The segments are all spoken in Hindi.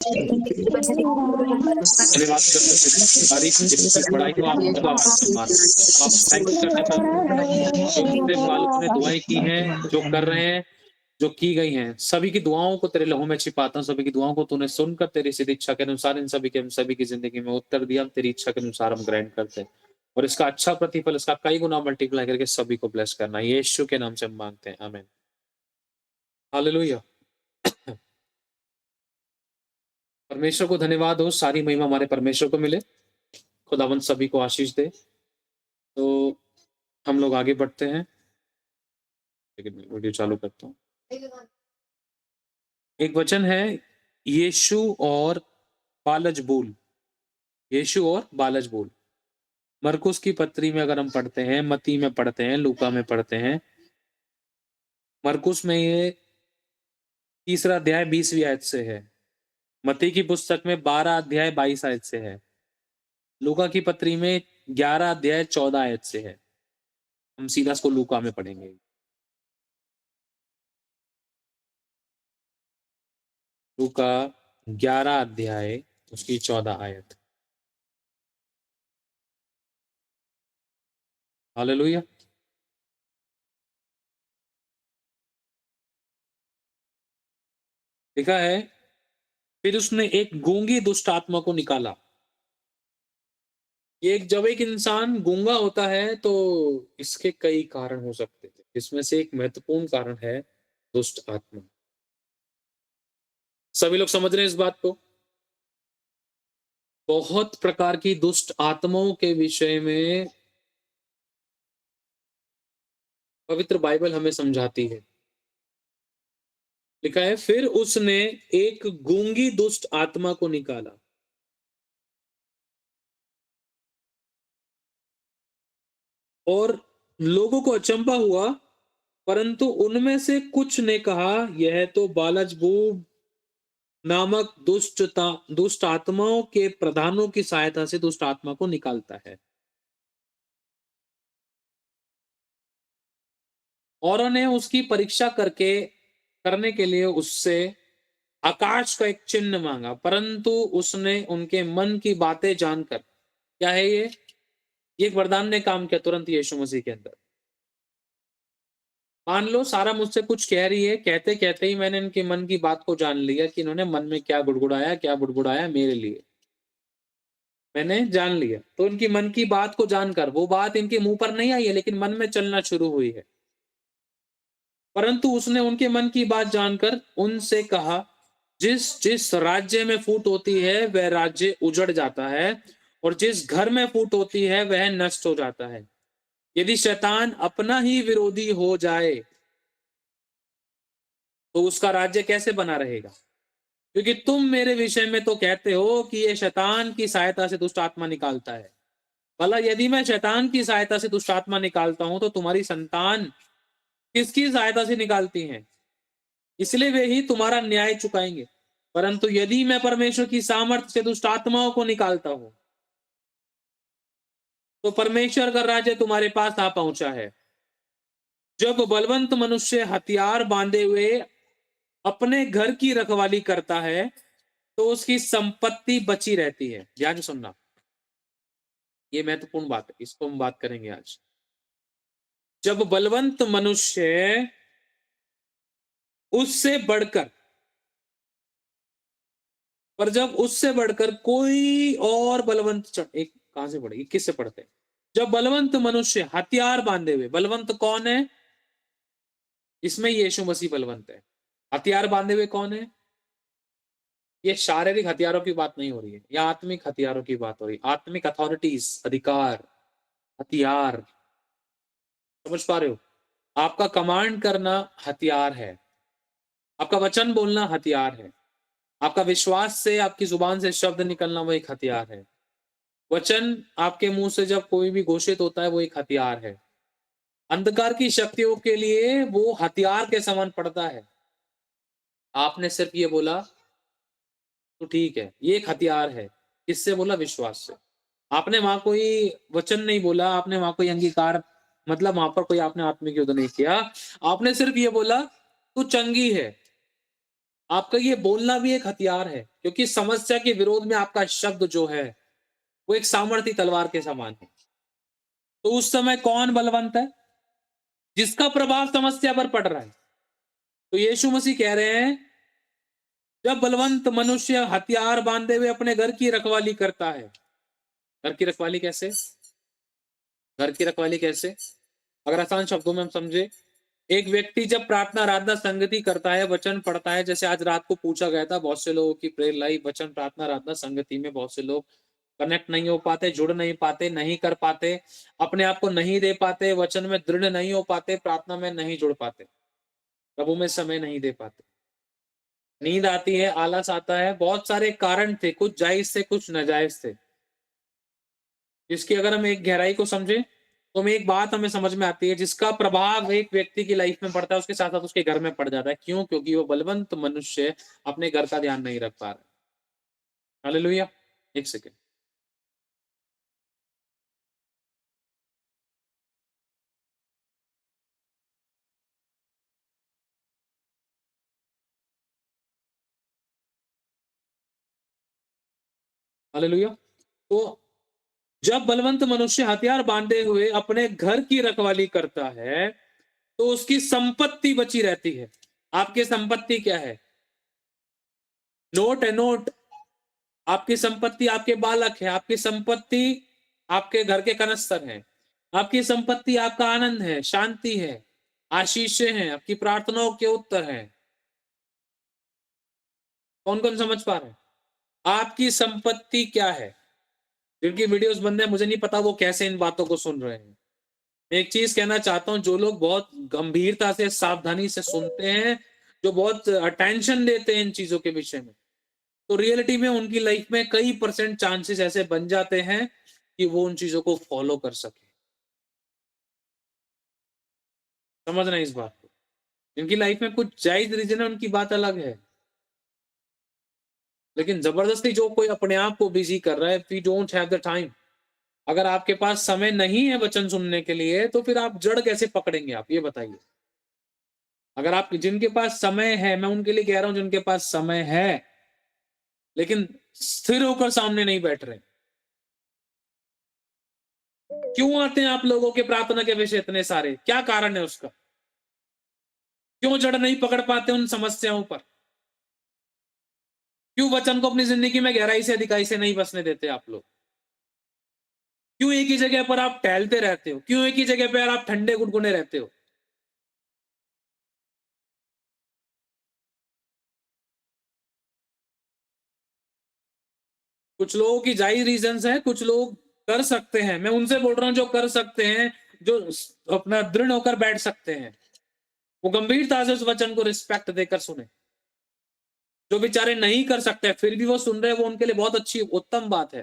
धन्यवाद करते हैं तारीफ जितनी बड़ाई हो आप मतलब आपका सम्मान है। अब आप थैंक यू करना चाहते हैं जो जितने मालिक ने दुआएं की हैं, जो कर रहे हैं, जो की गई हैं, सभी की दुआओं को तेरे लहू में छिपाता हूँ, सभी की दुआओं को तूने सुनकर तेरी सिद्ध इच्छा के अनुसार इन सभी की ज़िंदगी में उत्तर दिया, तेरी इच्छा के अनुसार हम ग्रहण करते हैं। और इसका अच्छा प्रतिफल, इसका कई गुना मल्टीप्लाई करके सभी को ब्लेस करना। यीशु के नाम से हम माँगते हैं, आमीन। हालेलुया! परमेश्वर को धन्यवाद हो, सारी महिमा हमारे परमेश्वर को मिले। खुदावंद सभी को आशीष दे। तो हम लोग आगे बढ़ते हैं। लेकिन मैं वीडियो चालू करता हूँ। एक वचन है यीशु और बालजबूल। यीशु और बालजबूल। मरकुस की पत्री में अगर हम पढ़ते हैं, मत्ती में पढ़ते हैं, लूका में पढ़ते हैं। मरकुस में ये 3 अध्याय 20वीं आयत से है। मत्ती की पुस्तक में 12 अध्याय 22 आयत से है। लूका की पत्री में 11 अध्याय 14 आयत से है। हम सीधा इसको लूका में पढ़ेंगे। लूका 11 अध्याय उसकी 14 आयत। हालेलुया! लिखा है, फिर उसने एक गूंगी दुष्ट आत्मा को निकाला। जब एक इंसान गूंगा होता है तो इसके कई कारण हो सकते हैं। इसमें से एक महत्वपूर्ण कारण है दुष्ट आत्मा। सभी लोग समझ रहे हैं इस बात को? बहुत प्रकार की दुष्ट आत्माओं के विषय में पवित्र बाइबल हमें समझाती है। लिखा है, फिर उसने एक गूंगी दुष्ट आत्मा को निकाला। और लोगों को अचंभा हुआ, परंतु उनमें से कुछ ने कहा, यह तो बालजबूब नामक दुष्ट आत्माओं के प्रधानों की सहायता से दुष्ट आत्मा को निकालता है। औरों ने उसकी परीक्षा करने के लिए उससे आकाश का एक चिन्ह मांगा, परंतु उसने उनके मन की बातें जानकर, क्या है ये एक वरदान ने काम किया तुरंत यीशु मसीह के अंदर। मान लो सारा मुझसे कुछ कह रही है, कहते कहते ही मैंने इनके मन की बात को जान लिया कि इन्होंने मन में क्या बुड़बुड़ाया मेरे लिए मैंने जान लिया। तो इनकी मन की बात को जानकर, वो बात इनके मुंह पर नहीं आई है लेकिन मन में चलना शुरू हुई है। परंतु उसने उनके मन की बात जानकर उनसे कहा, जिस जिस राज्य में फूट होती है वह राज्य उजड़ जाता है, और जिस घर में फूट होती है वह नष्ट हो जाता है। यदि शैतान अपना ही विरोधी हो जाए तो उसका राज्य कैसे बना रहेगा? क्योंकि तुम मेरे विषय में तो कहते हो कि ये शैतान की सहायता से दुष्ट आत्मा निकालता है। भला यदि मैं शैतान की सहायता से दुष्ट आत्मा निकालता हूं तो तुम्हारी संतान किसकी सहायता से निकालती हैं? इसलिए वे ही तुम्हारा न्याय चुकाएंगे। परंतु यदि मैं परमेश्वर की सामर्थ्य से दुष्ट आत्माओं को निकालता हूं तो परमेश्वर का राज्य तुम्हारे पास आ पहुंचा है। जब बलवंत मनुष्य हथियार बांधे हुए अपने घर की रखवाली करता है तो उसकी संपत्ति बची रहती है। ध्यान से सुनना, ये महत्वपूर्ण बात है, इसको हम बात करेंगे आज। जब बलवंत मनुष्य उससे बढ़कर जब उससे बढ़कर कोई और बलवंत एक कहां से पढ़ेगी, किससे पढ़ते हैं? जब बलवंत मनुष्य हथियार बांधे हुए, बलवंत कौन है? इसमें यीशु मसीह बलवंत है। हथियार बांधे हुए कौन है? ये शारीरिक हथियारों की बात नहीं हो रही है, ये आत्मिक हथियारों की बात हो रही है। आत्मिक अथॉरिटीज, अधिकार, हथियार। समझ पा रहे हो? आपका कमांड करना हथियार है, आपका वचन बोलना हथियार है, आपका विश्वास से आपकी जुबान से शब्द निकलना वो एक हथियार है। वचन आपके मुंह से जब कोई भी घोषित होता है वो एक हथियार है। अंधकार की शक्तियों के लिए वो हथियार के समान पड़ता है। आपने सिर्फ ये बोला तो ठीक है, ये एक हथियार है। किससे बोला? विश्वास से। आपने वहां कोई वचन नहीं बोला, आपने वहां कोई अंगीकार, मतलब वहां पर कोई आपने आत्मिक युद्ध नहीं किया। आपने सिर्फ ये बोला तू चंगी है, आपका ये बोलना भी एक हथियार है, क्योंकि समस्या के विरोध में आपका शब्द जो है वो एक सामर्थी तलवार के समान है। तो उस समय कौन बलवंत है? जिसका प्रभाव समस्या पर पड़ रहा है। तो यीशु मसीह कह रहे हैं, जब बलवंत मनुष्य हथियार बांधे हुए अपने घर की रखवाली करता है। घर की रखवाली कैसे? घर की रखवाली कैसे? अगर आसान शब्दों में हम समझे, एक व्यक्ति जब प्रार्थना आराधना संगति करता है, वचन पढ़ता है, जैसे आज रात को पूछा गया था, बहुत से लोगों की प्रेयर लाइफ वचन प्रार्थना आराधना संगति में बहुत से लोग कनेक्ट नहीं हो पाते, जुड़ नहीं पाते, नहीं कर पाते, अपने आप को नहीं दे पाते, वचन में दृढ़ नहीं हो पाते, प्रार्थना में नहीं जुड़ पाते, प्रभु में समय नहीं दे पाते, नींद आती है, आलस आता है, बहुत सारे कारण थे, कुछ जायज थे, कुछ नाजायज थे। इसकी अगर हम एक गहराई को समझे, तो हमें एक बात हमें समझ में आती है, जिसका प्रभाव एक व्यक्ति की लाइफ में पड़ता है, उसके साथ साथ उसके घर में पड़ जाता है। क्यों? क्योंकि वो बलवंत मनुष्य अपने घर का ध्यान नहीं रख पा रहा। हालेलुया। एक सेकेंड। हालेलुया। तो जब बलवंत मनुष्य हथियार बांधे हुए अपने घर की रखवाली करता है, तो उसकी संपत्ति बची रहती है। आपकी संपत्ति क्या है? नोट है, नोट। आपकी संपत्ति आपके बालक है, आपकी संपत्ति आपके घर के कनस्तर है, आपकी संपत्ति आपका आनंद है, शांति है, आशीषें हैं, आपकी प्रार्थनाओं के उत्तर हैं। कौन कौन समझ पा रहे हैं? आपकी संपत्ति क्या है? जिनकी वीडियोस बंद है, मुझे नहीं पता वो कैसे इन बातों को सुन रहे हैं। एक चीज कहना चाहता हूं, जो लोग बहुत गंभीरता से सावधानी से सुनते हैं, जो बहुत अटेंशन देते हैं इन चीजों के विषय में, तो रियलिटी में उनकी लाइफ में कई परसेंट चांसेस ऐसे बन जाते हैं कि वो उन चीजों को फॉलो कर सके। समझना इस बात को। जिनकी लाइफ में कुछ जायज रीजन है, उनकी बात अलग है, लेकिन जबरदस्ती जो कोई अपने आप को बिजी कर रहा है, we don't have the time. अगर आपके पास समय नहीं है वचन सुनने के लिए, तो फिर आप जड़ कैसे पकड़ेंगे? आप ये बताइए। अगर आप, जिनके पास समय है, मैं उनके लिए कह रहा हूं, जिनके पास समय है लेकिन स्थिर होकर सामने नहीं बैठ रहे, क्यों आते हैं आप लोगों के प्रार्थना के विषय इतने सारे? क्या कारण है उसका? क्यों जड़ नहीं पकड़ पाते उन समस्याओं पर? क्यों वचन को अपनी जिंदगी में गहराई से अधिकाई से नहीं बसने देते आप लोग? क्यों एक ही जगह पर आप टहलते रहते हो? क्यों एक ही जगह पर आप ठंडे गुनगुने रहते हो? कुछ लोगों की जायज रीजंस है, कुछ लोग कर सकते हैं, मैं उनसे बोल रहा हूं जो कर सकते हैं, जो अपना दृढ़ होकर बैठ सकते हैं, वो गंभीरता से उस वचन को रिस्पेक्ट देकर सुने। जो बेचारे नहीं कर सकते फिर भी वो सुन रहे हैं, वो उनके लिए बहुत अच्छी उत्तम बात है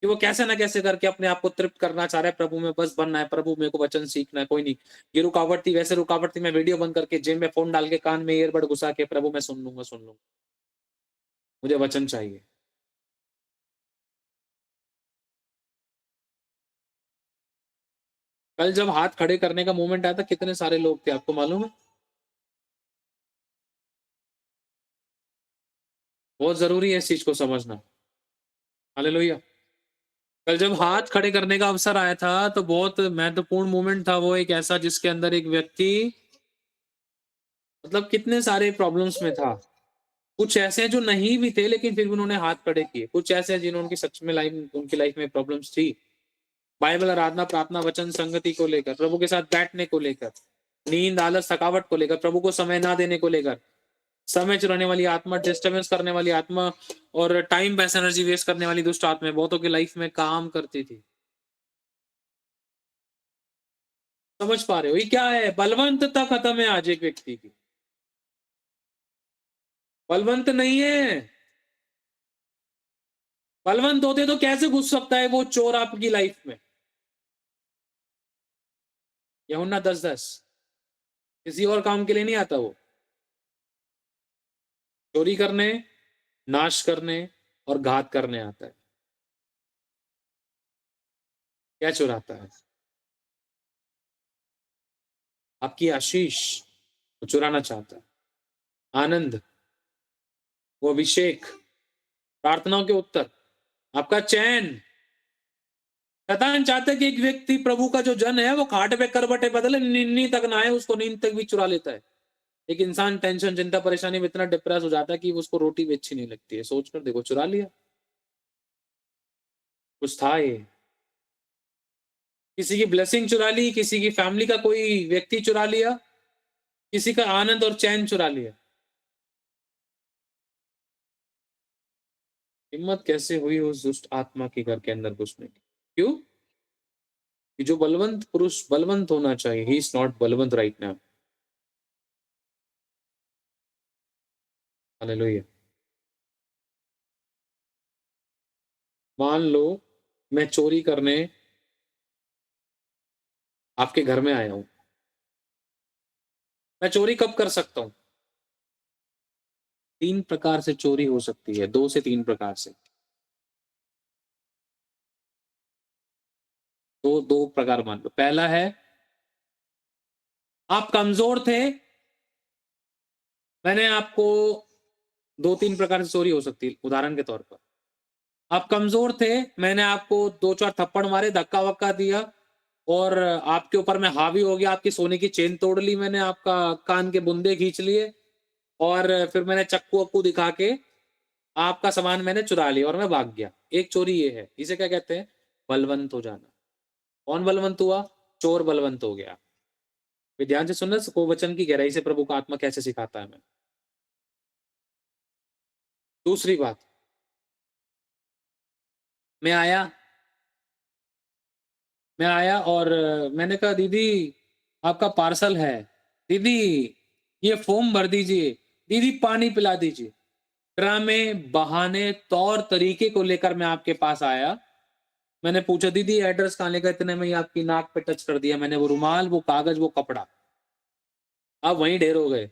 कि वो कैसे ना कैसे करके अपने आप को तृप्त करना चाह रहे हैं, प्रभु में बस बनना है, प्रभु मेरे को वचन सीखना है। कोई नहीं, ये रुकावट थी, वैसे रुकावट थी, मैं वीडियो बंद करके जेब में फोन डाल के कान में ईयरबड घुसा के प्रभु मैं सुन लूंगा, सुन लूंगा, मुझे वचन चाहिए। कल जब हाथ खड़े करने का मोमेंट आया था, कितने सारे लोग थे आपको मालूम है? बहुत जरूरी है इस चीज को समझना। हालेलुया। कल जब हाथ खड़े करने का अवसर आया था, तो बहुत महत्वपूर्ण मोमेंट था वो, एक ऐसा जिसके अंदर एक व्यक्ति मतलब कितने सारे प्रॉब्लम्स में था। कुछ ऐसे हैं जो नहीं भी थे, लेकिन फिर भी उन्होंने हाथ खड़े किए। कुछ ऐसे हैं जिन्होंने, उनकी सच में लाइफ, उनकी लाइफ में प्रॉब्लम्स थी, बाइबल आराधना प्रार्थना वचन संगति को लेकर, प्रभु के साथ बैठने को लेकर, नींद आलस थकावट को लेकर, प्रभु को समय ना देने को लेकर, समय चुराने वाली आत्मा, डिस्टर्बेंस करने वाली आत्मा और टाइम पैसा एनर्जी वेस्ट करने वाली दुष्ट आत्मा बहुतों की लाइफ में काम करती थी। समझ पा रहे हो? ये क्या है? बलवंतता खत्म है आज एक व्यक्ति की, बलवंत नहीं है। बलवंत होते तो कैसे घुस सकता है वो चोर आपकी लाइफ में? यूहन्ना 10:10, किसी और काम के लिए नहीं आता वो, चोरी करने, नाश करने और घात करने आता है। क्या चुराता है? आपकी आशीष वो चुराना चाहता है, आनंद, वो अभिषेक, प्रार्थनाओं के उत्तर, आपका चैन। शैतान चाहता है कि एक व्यक्ति प्रभु का जो जन है वो खाट पे करवटे बदले, नींद तक ना आए, उसको नींद तक भी चुरा लेता है। एक इंसान टेंशन, चिंता, परेशानी में इतना डिप्रेस हो जाता है कि उसको रोटी भी अच्छी नहीं लगती है। सोचकर देखो, चुरा लिया, कुछ था ये। किसी की ब्लेसिंग चुरा ली, किसी की फैमिली का कोई व्यक्ति चुरा लिया, किसी का आनंद और चैन चुरा लिया। हिम्मत कैसे हुई उस दुष्ट आत्मा के घर के अंदर घुसने की? क्यों? कि जो बलवंत पुरुष बलवंत होना चाहिए, he is not Balwant right now. Hallelujah. मान लो मैं चोरी करने आपके घर में आया हूं। मैं चोरी कब कर सकता हूं? तीन प्रकार से चोरी हो सकती है, दो से तीन प्रकार से। तो दो प्रकार मान लो। पहला है, आप कमजोर थे, मैंने आपको, दो तीन प्रकार से चोरी हो सकती है। उदाहरण के तौर पर, आप कमजोर थे, मैंने आपको दो चार थप्पड़ मारे, धक्का वक्का दिया, और आपके ऊपर मैं हावी हो गया, आपकी सोने की चेन तोड़ ली मैंने, आपका कान के बुंदे खींच लिए, और फिर मैंने चक्कू वक्कू दिखा के आपका सामान मैंने चुरा लिया और मैं भाग गया। एक चोरी ये है, इसे क्या कहते हैं? बलवंत हो जाना। कौन बलवंत हुआ? चोर बलवंत हो गया। फिर ध्यान से सुनना, को वचन की गहराई से प्रभु का आत्मा कैसे सिखाता है। मैं दूसरी बात, मैं आया मैं आया और मैंने कहा, दीदी आपका पार्सल है, दीदी ये फॉर्म भर दीजिए, दीदी पानी पिला दीजिए। ड्रामे, बहाने, तौर तरीके को लेकर मैं आपके पास आया। मैंने पूछा, दीदी एड्रेस कहाँ लेकर, इतने में ही आपकी नाक पे टच कर दिया मैंने, वो रुमाल, वो कागज, वो कपड़ा। आप वहीं ढेर हो गए।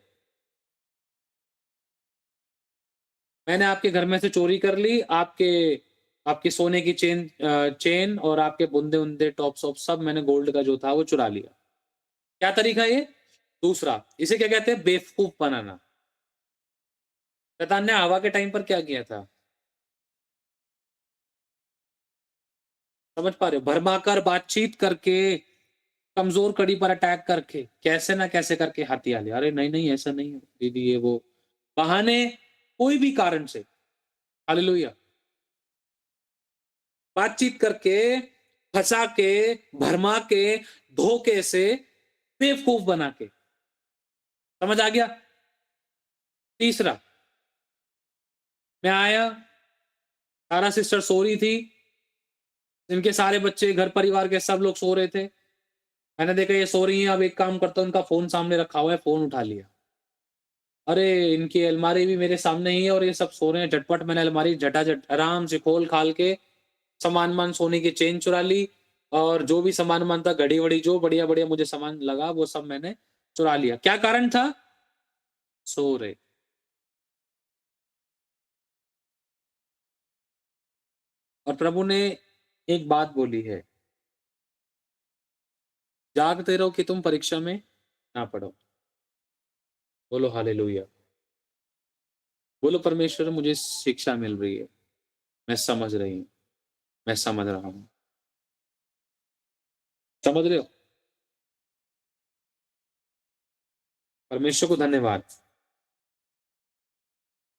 मैंने आपके घर में से चोरी कर ली, आपके सोने की चेन और आपके बुंदे उंदे, टॉप सॉप, सब मैंने गोल्ड का जो था वो चुरा लिया। क्या तरीका है ये? दूसरा, इसे क्या कहते हैं? बेवकूफ बनाना। शैतान ने हवा के टाइम पर क्या किया था? समझ पा रहे हो? भरमाकर बातचीत करके, कमजोर कड़ी पर अटैक करके, कैसे ना कैसे करके हथिया लिया। अरे नहीं नहीं, ऐसा नहीं है दीदी, ये वो, बहाने, कोई भी कारण से। हालेलुया। बातचीत करके, फंसा के, भरमा के, धोखे से, बेवकूफ बना के। समझ आ गया? तीसरा, मैं आया, सारा सिस्टर सो रही थी, इनके सारे बच्चे, घर परिवार के सब लोग सो रहे थे। मैंने देखा ये सो रही हैं, अब एक काम करता हूँ, उनका फोन सामने रखा हुआ है, फोन उठा लिया। अरे इनकी अलमारी भी मेरे सामने ही है और ये सब सो रहे हैं। झटपट मैंने अलमारी झटाझट आराम से खोल खाल के सामान मान, सोने की चेन चुरा ली, और जो भी सामान मान था, घड़ी वड़ी, जो बढ़िया बढ़िया मुझे सामान लगा, वो सब मैंने चुरा लिया। क्या कारण था? सो रहे। और प्रभु ने एक बात बोली है, जागते रहो कि तुम परीक्षा में ना पढ़ो। बोलो हालेलुया। बोलो, परमेश्वर मुझे शिक्षा मिल रही है, मैं समझ रही हूँ, मैं समझ रहा हूँ। समझ रहे हो? परमेश्वर को धन्यवाद।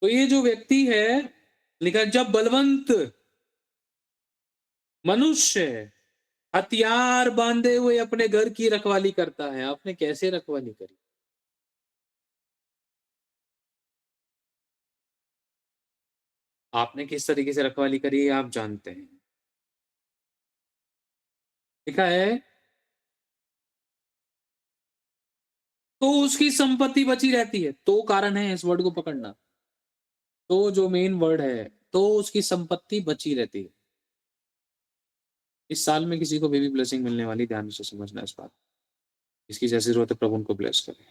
तो ये जो व्यक्ति है, लिखा है, जब बलवंत मनुष्य हथियार बांधे हुए अपने घर की रखवाली करता है। आपने कैसे रखवाली करी? आपने किस तरीके से रखवाली करी है, आप जानते हैं। लिखा है, तो उसकी संपत्ति बची रहती है। तो कारण है, इस वर्ड को पकड़ना। तो जो मेन वर्ड है, तो उसकी संपत्ति बची रहती है। इस साल में किसी को बेबी ब्लेसिंग मिलने वाली, ध्यान से समझना इस बात। इसकी जैसी जरूरत है, प्रभु उनको ब्लेस करे।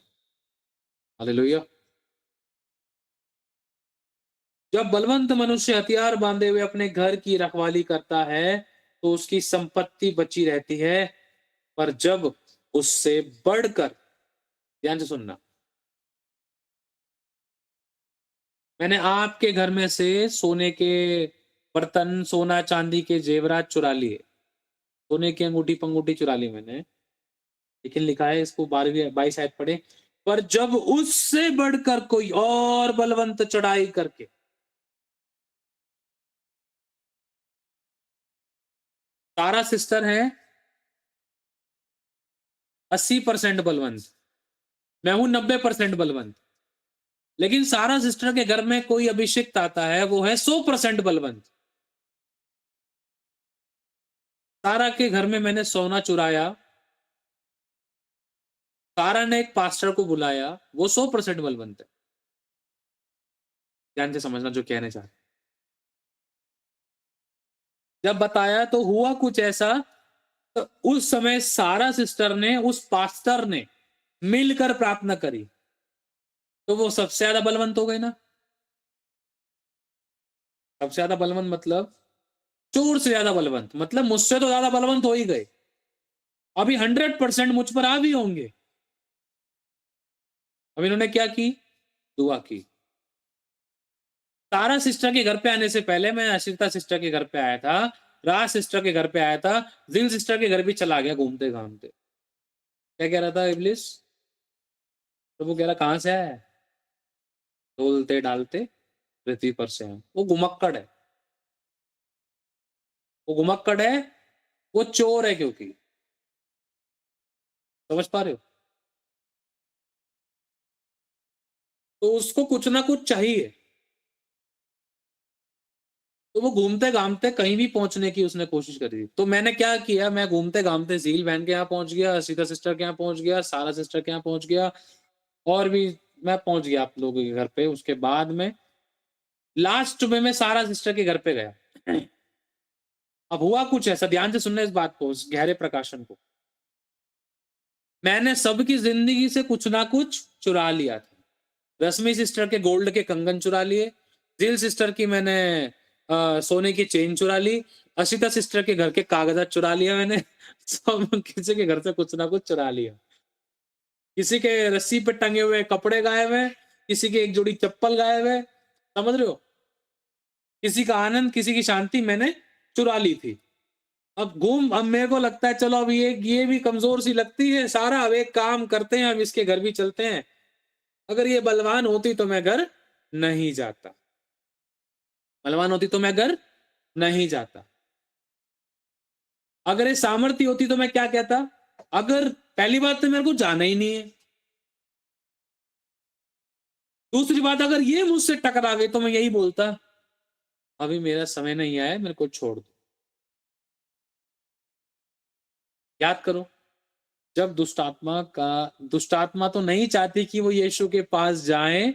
हालेलुया। जब बलवंत मनुष्य हथियार बांधे हुए अपने घर की रखवाली करता है, तो उसकी संपत्ति बची रहती है। पर जब उससे बढ़कर, ध्यान से सुनना, मैंने आपके घर में से सोने के बर्तन, सोना चांदी के जेवरात चुरा लिए, सोने की अंगूठी पंगूठी चुरा ली मैंने, लेकिन लिखा है इसको 12वीं 22 आयत पढ़े, पर जब उससे बढ़कर कोई और बलवंत चढ़ाई करके, सारा सिस्टर है 80% बलवंत, मैं हूं 90% बलवंत, लेकिन सारा सिस्टर के घर में कोई अभिषिक्त आता है, वो है 100% बलवंत। सारा के घर में मैंने सोना चुराया, सारा ने एक पास्टर को बुलाया, वो 100% बलवंत है। ध्यान से समझना जो कहने चाह रहे। जब बताया तो हुआ कुछ ऐसा, तो उस समय सारा सिस्टर ने, उस पास्टर ने मिलकर प्रार्थना करी, तो वो सबसे ज्यादा बलवंत हो गए ना। सबसे ज्यादा बलवंत मतलब चोर से ज्यादा बलवंत, मतलब मुझसे तो ज्यादा बलवंत हो ही गए, अभी 100% मुझ पर आ भी होंगे। अब इन्होंने क्या की, दुआ की। तारा सिस्टर के घर पे आने से पहले मैं अश्रिता सिस्टर के घर पे आया था, राज सिस्टर के घर पे आया था, जिल सिस्टर के घर भी चला गया घूमते घामते। क्या कह रहा था इब्लिस? तो वो कह रहा कहां से आया है? डोलते डालते पृथ्वी पर से हैं। वो घुमक्कड़ है, वो घुमक्कड़ है, वो चोर है, क्योंकि समझ पा रहे हो? तो उसको कुछ ना कुछ चाहिए, तो वो घूमते घामते कहीं भी पहुंचने की उसने कोशिश करी। तो मैंने क्या किया, मैं घूमते घामते झील बहन के यहाँ पहुंच गया, सीता सिस्टर के यहाँ पहुंच गया, सारा सिस्टर के यहाँ पहुंच गया, और भी मैं पहुंच गया आप लोगों के घर पे। उसके बाद में लास्ट में मैं सारा सिस्टर के घर पे गया। अब हुआ कुछ ऐसा, ध्यान से सुनना इस बात को, इस गहरे प्रकाशन को। मैंने सबकी जिंदगी से कुछ ना कुछ चुरा लिया था। रश्मि सिस्टर के गोल्ड के कंगन चुरा लिए, जिल सिस्टर की मैंने सोने की चेन चुरा ली, अशिता सिस्टर के घर के कागजात चुरा लिया मैंने। सब किसी के घर से कुछ ना कुछ चुरा लिया। किसी के रस्सी पे टंगे हुए कपड़े गायब है, किसी की एक जोड़ी चप्पल गायब है, समझ रहे हो? किसी का आनंद, किसी की शांति मैंने चुरा ली थी। अब मेरे को लगता है चलो अब ये भी कमजोर सी लगती है सारा, अब एक काम करते हैं, अब इसके घर भी चलते हैं। अगर ये बलवान होती तो मैं घर नहीं जाता, बलवान होती तो मैं घर नहीं जाता। अगर ये सामर्थ्य होती तो मैं क्या कहता? अगर पहली बात तो मेरे को जाना ही नहीं है, दूसरी बात अगर ये मुझसे टकरावे तो मैं यही बोलता, अभी मेरा समय नहीं आया, मेरे को छोड़ दो। याद करो, जब दुष्टात्मा तो नहीं चाहती कि वो यीशु के पास जाएं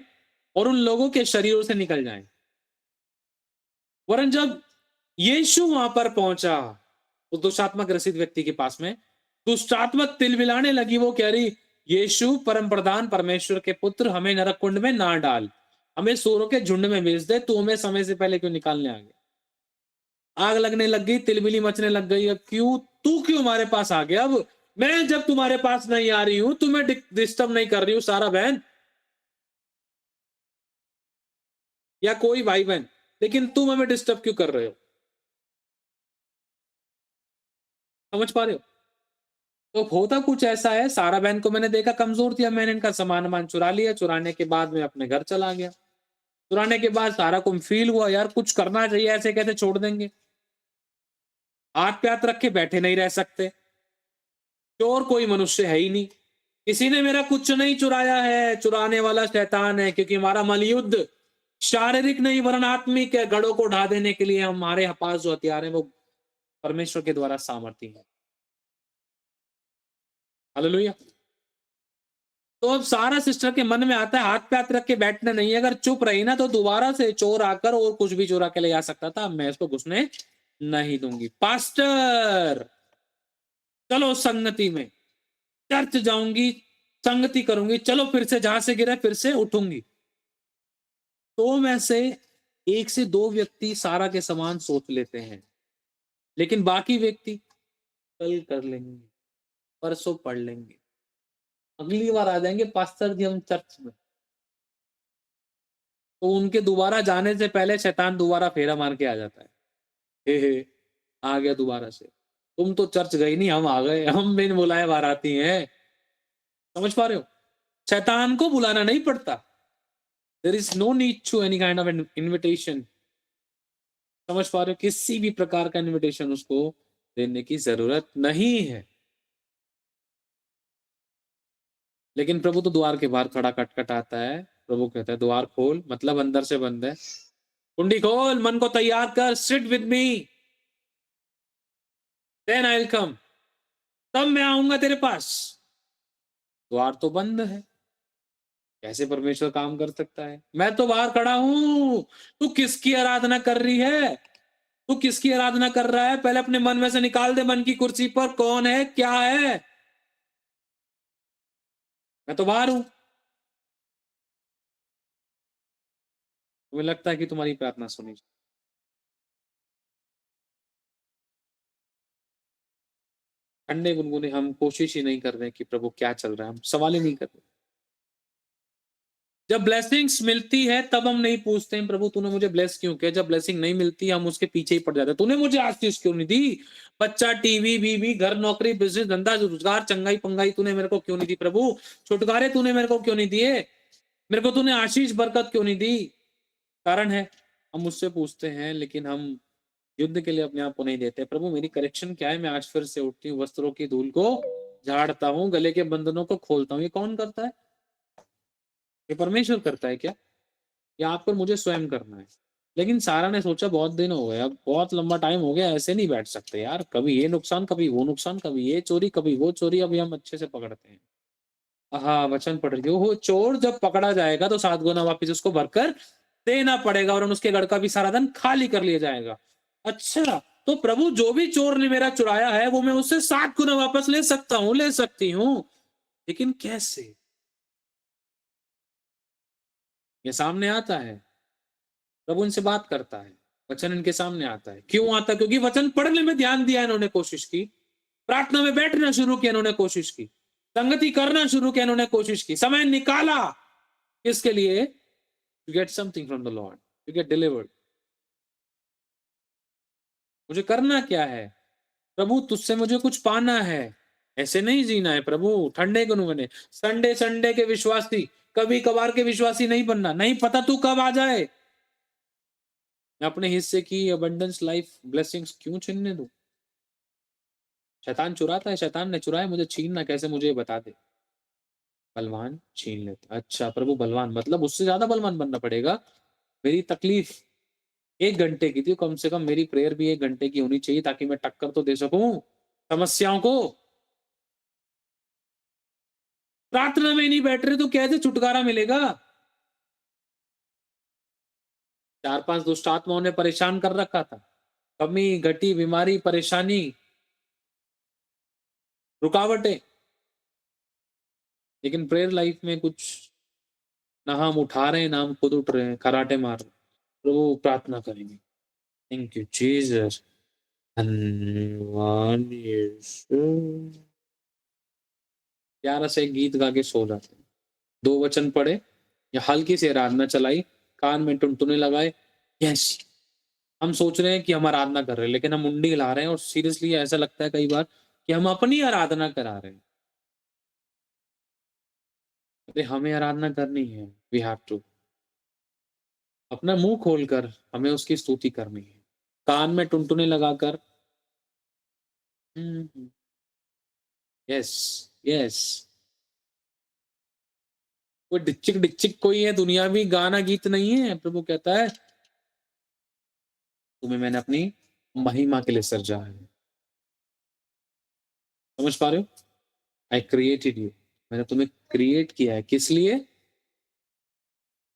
और उन लोगों के शरीरों से निकल जाएं, वरन जब यीशु वहां पर पहुंचा तो दुष्टात्मा ग्रसित व्यक्ति के पास में, दुष्टात्मा तिलमिलाने लगी, वो कह रही, यीशु परम प्रधान परमेश्वर के पुत्र, हमें नरक कुंड में ना डाल, हमें सूरों के झुंड में भेज दे, तू हमें समय से पहले क्यों निकालने आ गया? आग लगने लग गई, तिलमिली मचने लग गई, अब क्यों, तू क्यों हमारे पास आ गया? अब मैं जब तुम्हारे पास नहीं आ रही हूं, तुम्हें डिस्टर्ब नहीं कर रही हूं सारा बहन, या कोई भाई बहन, लेकिन तुम हमें डिस्टर्ब क्यों कर रहे हो? समझ पा रहे हो? तो होता कुछ ऐसा है, सारा बहन को मैंने देखा कमजोर थी, अब मैंने इनका सामान वामान चुरा लिया, चुराने के बाद में अपने घर चला गया। चुराने के बाद सारा को फील हुआ यार कुछ करना चाहिए, ऐसे कैसे छोड़ देंगे, हाथ पे हाथ रख के बैठे नहीं रह सकते। चोर कोई मनुष्य है ही नहीं, किसी ने मेरा कुछ नहीं चुराया है, चुराने वाला शैतान है, क्योंकि हमारा मलयुद्ध शारीरिक नहीं वरन आत्मिक है। गढ़ों को ढा देने के लिए हमारे पास जो हथियार है वो परमेश्वर के द्वारा सामर्थ्य है। हालेलुया। तो अब सारा सिस्टर के मन में आता है हाथ पे हाथ रख के बैठना नहीं है, अगर चुप रही ना तो दोबारा से चोर आकर और कुछ भी चुरा के ले आ सकता था, मैं इसको घुसने नहीं दूंगी। पास्टर चलो संगति में, चर्च जाऊंगी, संगति करूंगी, चलो फिर से जहां से गिरा फिर से उठूंगी। तो में से एक से दो व्यक्ति सारा के समान सोच लेते हैं, लेकिन बाकी व्यक्ति कल कर लेंगे, परसों पढ़ लेंगे, अगली बार आ जाएंगे पास्टर जी हम चर्च में। तो उनके दोबारा जाने से पहले शैतान दोबारा फेरा मार के आ जाता है। हे, आ गया दोबारा से। तुम तो चर्च गई नहीं, हम आ गए, हम बिन बुलाए बाराती हैं। समझ पा रहे हो? शैतान को बुलाना नहीं पड़ता। There is no need to any kind of invitation. समझ पा रहे हो? किसी भी प्रकार का इनविटेशन उसको देने की जरूरत नहीं है। लेकिन प्रभु तो द्वार के बाहर खड़ा खटखटाता है। प्रभु कहता है द्वार खोल, मतलब अंदर से बंद है। कुंडी खोल, मन को तैयार कर, sit with me, then I will come, तब मैं आऊंगा तेरे पास। द्वार तो बंद है, कैसे परमेश्वर काम कर सकता है? मैं तो बाहर खड़ा हूं। तू किसकी आराधना कर रही है? तू किसकी आराधना कर रहा है? पहले अपने मन में से निकाल दे, मन की कुर्सी पर कौन है, क्या है? मैं तो बाहर हूं। तुम्हें लगता है कि तुम्हारी प्रार्थना सुनी? ठंडे गुनगुने हम कोशिश ही नहीं कर रहे कि प्रभु क्या चल रहा है, हम सवाल ही नहीं कर रहे। जब ब्लेसिंग्स मिलती है तब हम नहीं पूछते हैं प्रभु तूने मुझे ब्लेस क्यों किया। जब ब्लेसिंग नहीं मिलती हम उसके पीछे ही पड़ जाते हैं। तूने मुझे आशीष क्यों नहीं दी? बच्चा, टीवी, बीवी, घर, नौकरी, बिजनेस, धंधा, रोजगार, चंगाई पंगाई तूने मेरे को क्यों नहीं दी प्रभु? छुटकारे तूने मेरे को क्यों नहीं दिए? मेरे को तूने आशीष बरकत क्यों नहीं दी? कारण है हम उससे पूछते हैं, लेकिन हम युद्ध के लिए अपने आप को नहीं देते। प्रभु मेरी करेक्शन क्या है? मैं आज फिर से उठती हूँ, वस्त्रों की धूल को झाड़ता हूँ, गले के बंधनों को खोलता हूँ। ये कौन करता है? ये परमेश्वर करता है क्या? या आपको मुझे स्वयं करना है? लेकिन सारा ने सोचा बहुत दिन हो गए, अब बहुत लंबा टाइम हो गया, ऐसे नहीं बैठ सकते यार। कभी ये नुकसान, कभी वो नुकसान, कभी ये चोरी, कभी वो चोरी। अभी हम अच्छे से पकड़ते हैं। हाँ, वचन पढ़ रही हो। चोर जब पकड़ा जाएगा तो 7 गुना वापिस उसको भरकर देना पड़ेगा और उसके घर का भी सारा धन खाली कर लिया जाएगा। अच्छा, तो प्रभु जो भी चोर ने मेरा चुराया है वो मैं उससे 7 गुना वापस ले सकता हूँ, ले सकती हूँ। लेकिन कैसे? ये सामने आता है, प्रभु इनसे बात करता है, वचन इनके सामने आता है। क्यों आता है? क्योंकि वचन पढ़ने में ध्यान दिया इन्होंने, कोशिश की। प्रार्थना में बैठना शुरू किया इन्होंने, कोशिश की। संगति करना शुरू किया इन्होंने, कोशिश की। समय निकाला किसके लिए? To get something from the lord, to get delivered. मुझे करना क्या है? प्रभु तुझसे मुझे कुछ पाना है। ऐसे नहीं जीना है प्रभु, ठंडे को बने। संडे संडे के विश्वासी, कभी कभार के विश्वासी नहीं बनना। नहीं पता तू कब आ जाए। मैं अपने हिस्से की अबंडेंस लाइफ ब्लेसिंग्स क्यों छीनने दूं? शैतान चुराता है, शैतान ने चुराया, मुझे छीनना कैसे, मुझे ये बता दे। बलवान छीन लेता। अच्छा प्रभु बलवान, मतलब उससे ज्यादा बलवान बनना पड़ेगा। मेरी तकलीफ 1 घंटे की थी, कम से कम मेरी प्रेयर भी 1 घंटे की होनी चाहिए ताकि मैं टक्कर तो दे सकूं समस्याओं को। प्रार्थना में नहीं बैठ रहे तो कैसे छुटकारा मिलेगा? 4-5 दुष्ट आत्माओं ने परेशान कर रखा था। कमी, घटी, बीमारी, परेशानी, रुकावटें। लेकिन प्रेयर लाइफ में कुछ ना हम उठा रहे हैं, ना हम खुद उठ रहे हैं, खराटे मार रहे हैं। प्रभु प्रार्थना करेंगे। Thank you Jesus. धन्यवाद यीशु। प्यारा से एक गीत गा के सो जाते हैं। 2 वचन पढ़े या हल्की सी आराधना चलाई, कान में टुनटुने लगाए। यस, हम सोच रहे हैं कि हम आराधना कर रहे हैं, लेकिन हम मुंडी हिला रहे हैं और सीरियसली ऐसा लगता है कई बार कि हम अपनी आराधना करा रहे हैं। अरे हमें आराधना करनी है, वी हैव टू। अपना मुंह खोलकर हमें उसकी स्तुति करनी है, कान में टुनटुने लगाकर। Yes, yes. कोई डिच्चिक डिच्चिक कोई है, दुनियावी गाना गीत नहीं है। प्रभु कहता है तुम्हें मैंने अपनी महिमा के लिए सृजा है। समझ पा रहे हो? I created you. मैंने तुम्हें क्रिएट किया है, किस लिए?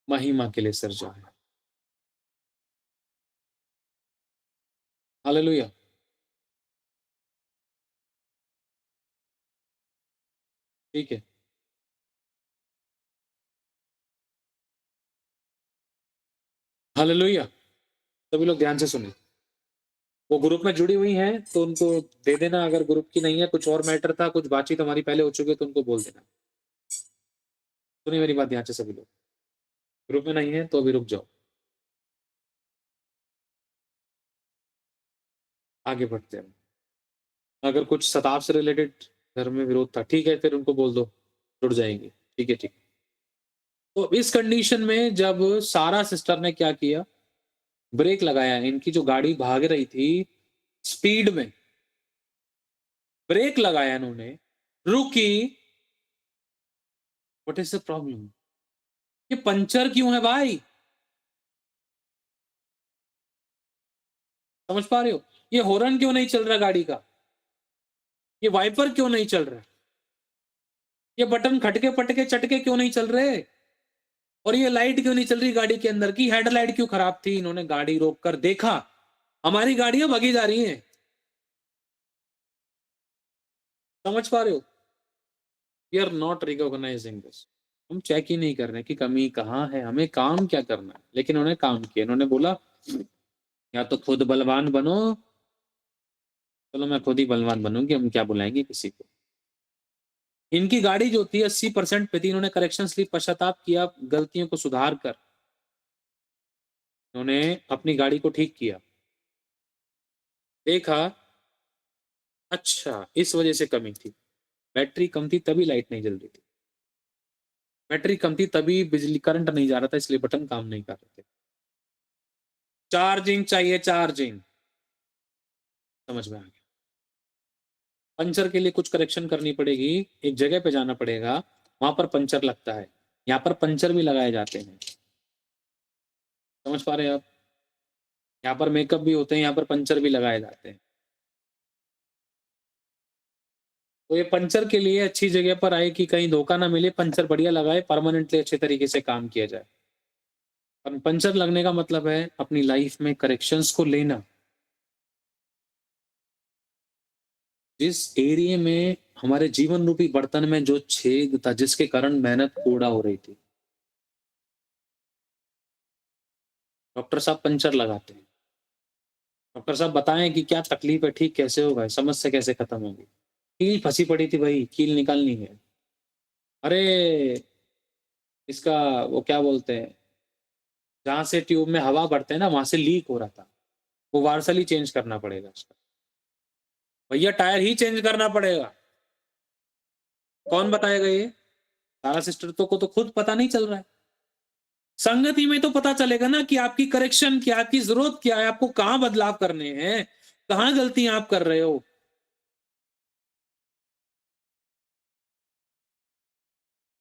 महिमा के लिए सृजा है। हालेलुया। ठीक है। हालेलुया। सभी लोग ध्यान से सुने। वो ग्रुप में जुड़ी हुई हैं तो उनको दे देना। अगर ग्रुप की नहीं है, कुछ और मैटर था, कुछ बातचीत हमारी पहले हो चुकी है, तो उनको बोल देना। सुनिए मेरी बात ध्यान से सभी लोग। ग्रुप में नहीं है तो अभी रुक जाओ, आगे बढ़ते हैं। अगर कुछ शताब से रिलेटेड घर में विरोध था, ठीक है, फिर उनको बोल दो, जुड़ जाएंगे। ठीक है, ठीक। तो इस कंडीशन में जब सारा सिस्टर ने क्या किया, ब्रेक लगाया, इनकी जो गाड़ी भाग रही थी स्पीड में, ब्रेक लगाया इन्होंने, रुकी। What is the problem? ये पंचर क्यों है भाई? समझ पा रहे हो? ये हॉर्न क्यों नहीं चल रहा गाड़ी का? ये वाइपर क्यों नहीं चल रहा? ये बटन खटके पटके चटके क्यों नहीं चल रहे? और ये लाइट क्यों नहीं चल रही गाड़ी के अंदर की? हेडलाइट क्यों खराब थी? इन्होंने गाड़ी रोक कर देखा, हमारी गाड़ियां भगी जा रही हैं। समझ पा रहे हो? We are not recognising this. हम चेक ही नहीं कर रहे कि कमी कहाँ है, हमें काम क्या करना है। लेकिन उन्होंने काम किया, उन्होंने बोला या तो खुद बलवान बनो, चलो मैं खुद ही बलवान बनूंगी, हम क्या बुलाएंगे किसी को। इनकी गाड़ी जो थी 80% पे थी, इन्होंने करेक्शन स्लिप, पश्चाताप किया, गलतियों को सुधार कर इन्होंने अपनी गाड़ी को ठीक किया। देखा, अच्छा इस वजह से कमी थी, बैटरी कम थी तभी लाइट नहीं जल रही थी, बैटरी कम थी तभी बिजली करंट नहीं जा रहा था, इसलिए बटन काम नहीं कर रहे थे। चार्जिंग चाहिए, चार्जिंग। समझ में आ गया? पंचर के लिए कुछ करेक्शन करनी पड़ेगी, एक जगह पे जाना पड़ेगा, वहां पर पंचर लगता है, यहाँ पर पंचर भी लगाए जाते हैं। समझ पा रहे हैं आप? यहाँ पर मेकअप भी होते हैं, यहाँ पर पंचर भी लगाए जाते हैं। तो ये पंचर के लिए अच्छी जगह पर आए कि कहीं धोखा ना मिले, पंचर बढ़िया लगाए, परमानेंटली अच्छे तरीके से काम किया जाए। पंचर लगने का मतलब है अपनी लाइफ में करेक्शंस को लेना। जिस एरिया में हमारे जीवन रूपी बर्तन में जो छेद था, जिसके कारण मेहनत कूड़ा हो रही थी, डॉक्टर साहब पंचर लगाते हैं। डॉक्टर साहब बताएं कि क्या तकलीफ है, ठीक कैसे होगा, समस्या कैसे खत्म होगी। कील फंसी पड़ी थी भाई, कील निकालनी है। अरे इसका वो क्या बोलते हैं, जहां से ट्यूब में हवा भरते हैं ना, वहां से लीक हो रहा था, वो वार्सल ही चेंज करना पड़ेगा उसका। भैया टायर ही चेंज करना पड़ेगा। कौन बताएगा ये? सारा सिस्टर तो को तो खुद पता नहीं चल रहा है। संगति में तो पता चलेगा ना कि आपकी करेक्शन क्या, आपकी जरूरत क्या है, आपको कहां बदलाव करने हैं, कहां गलतियां आप कर रहे हो।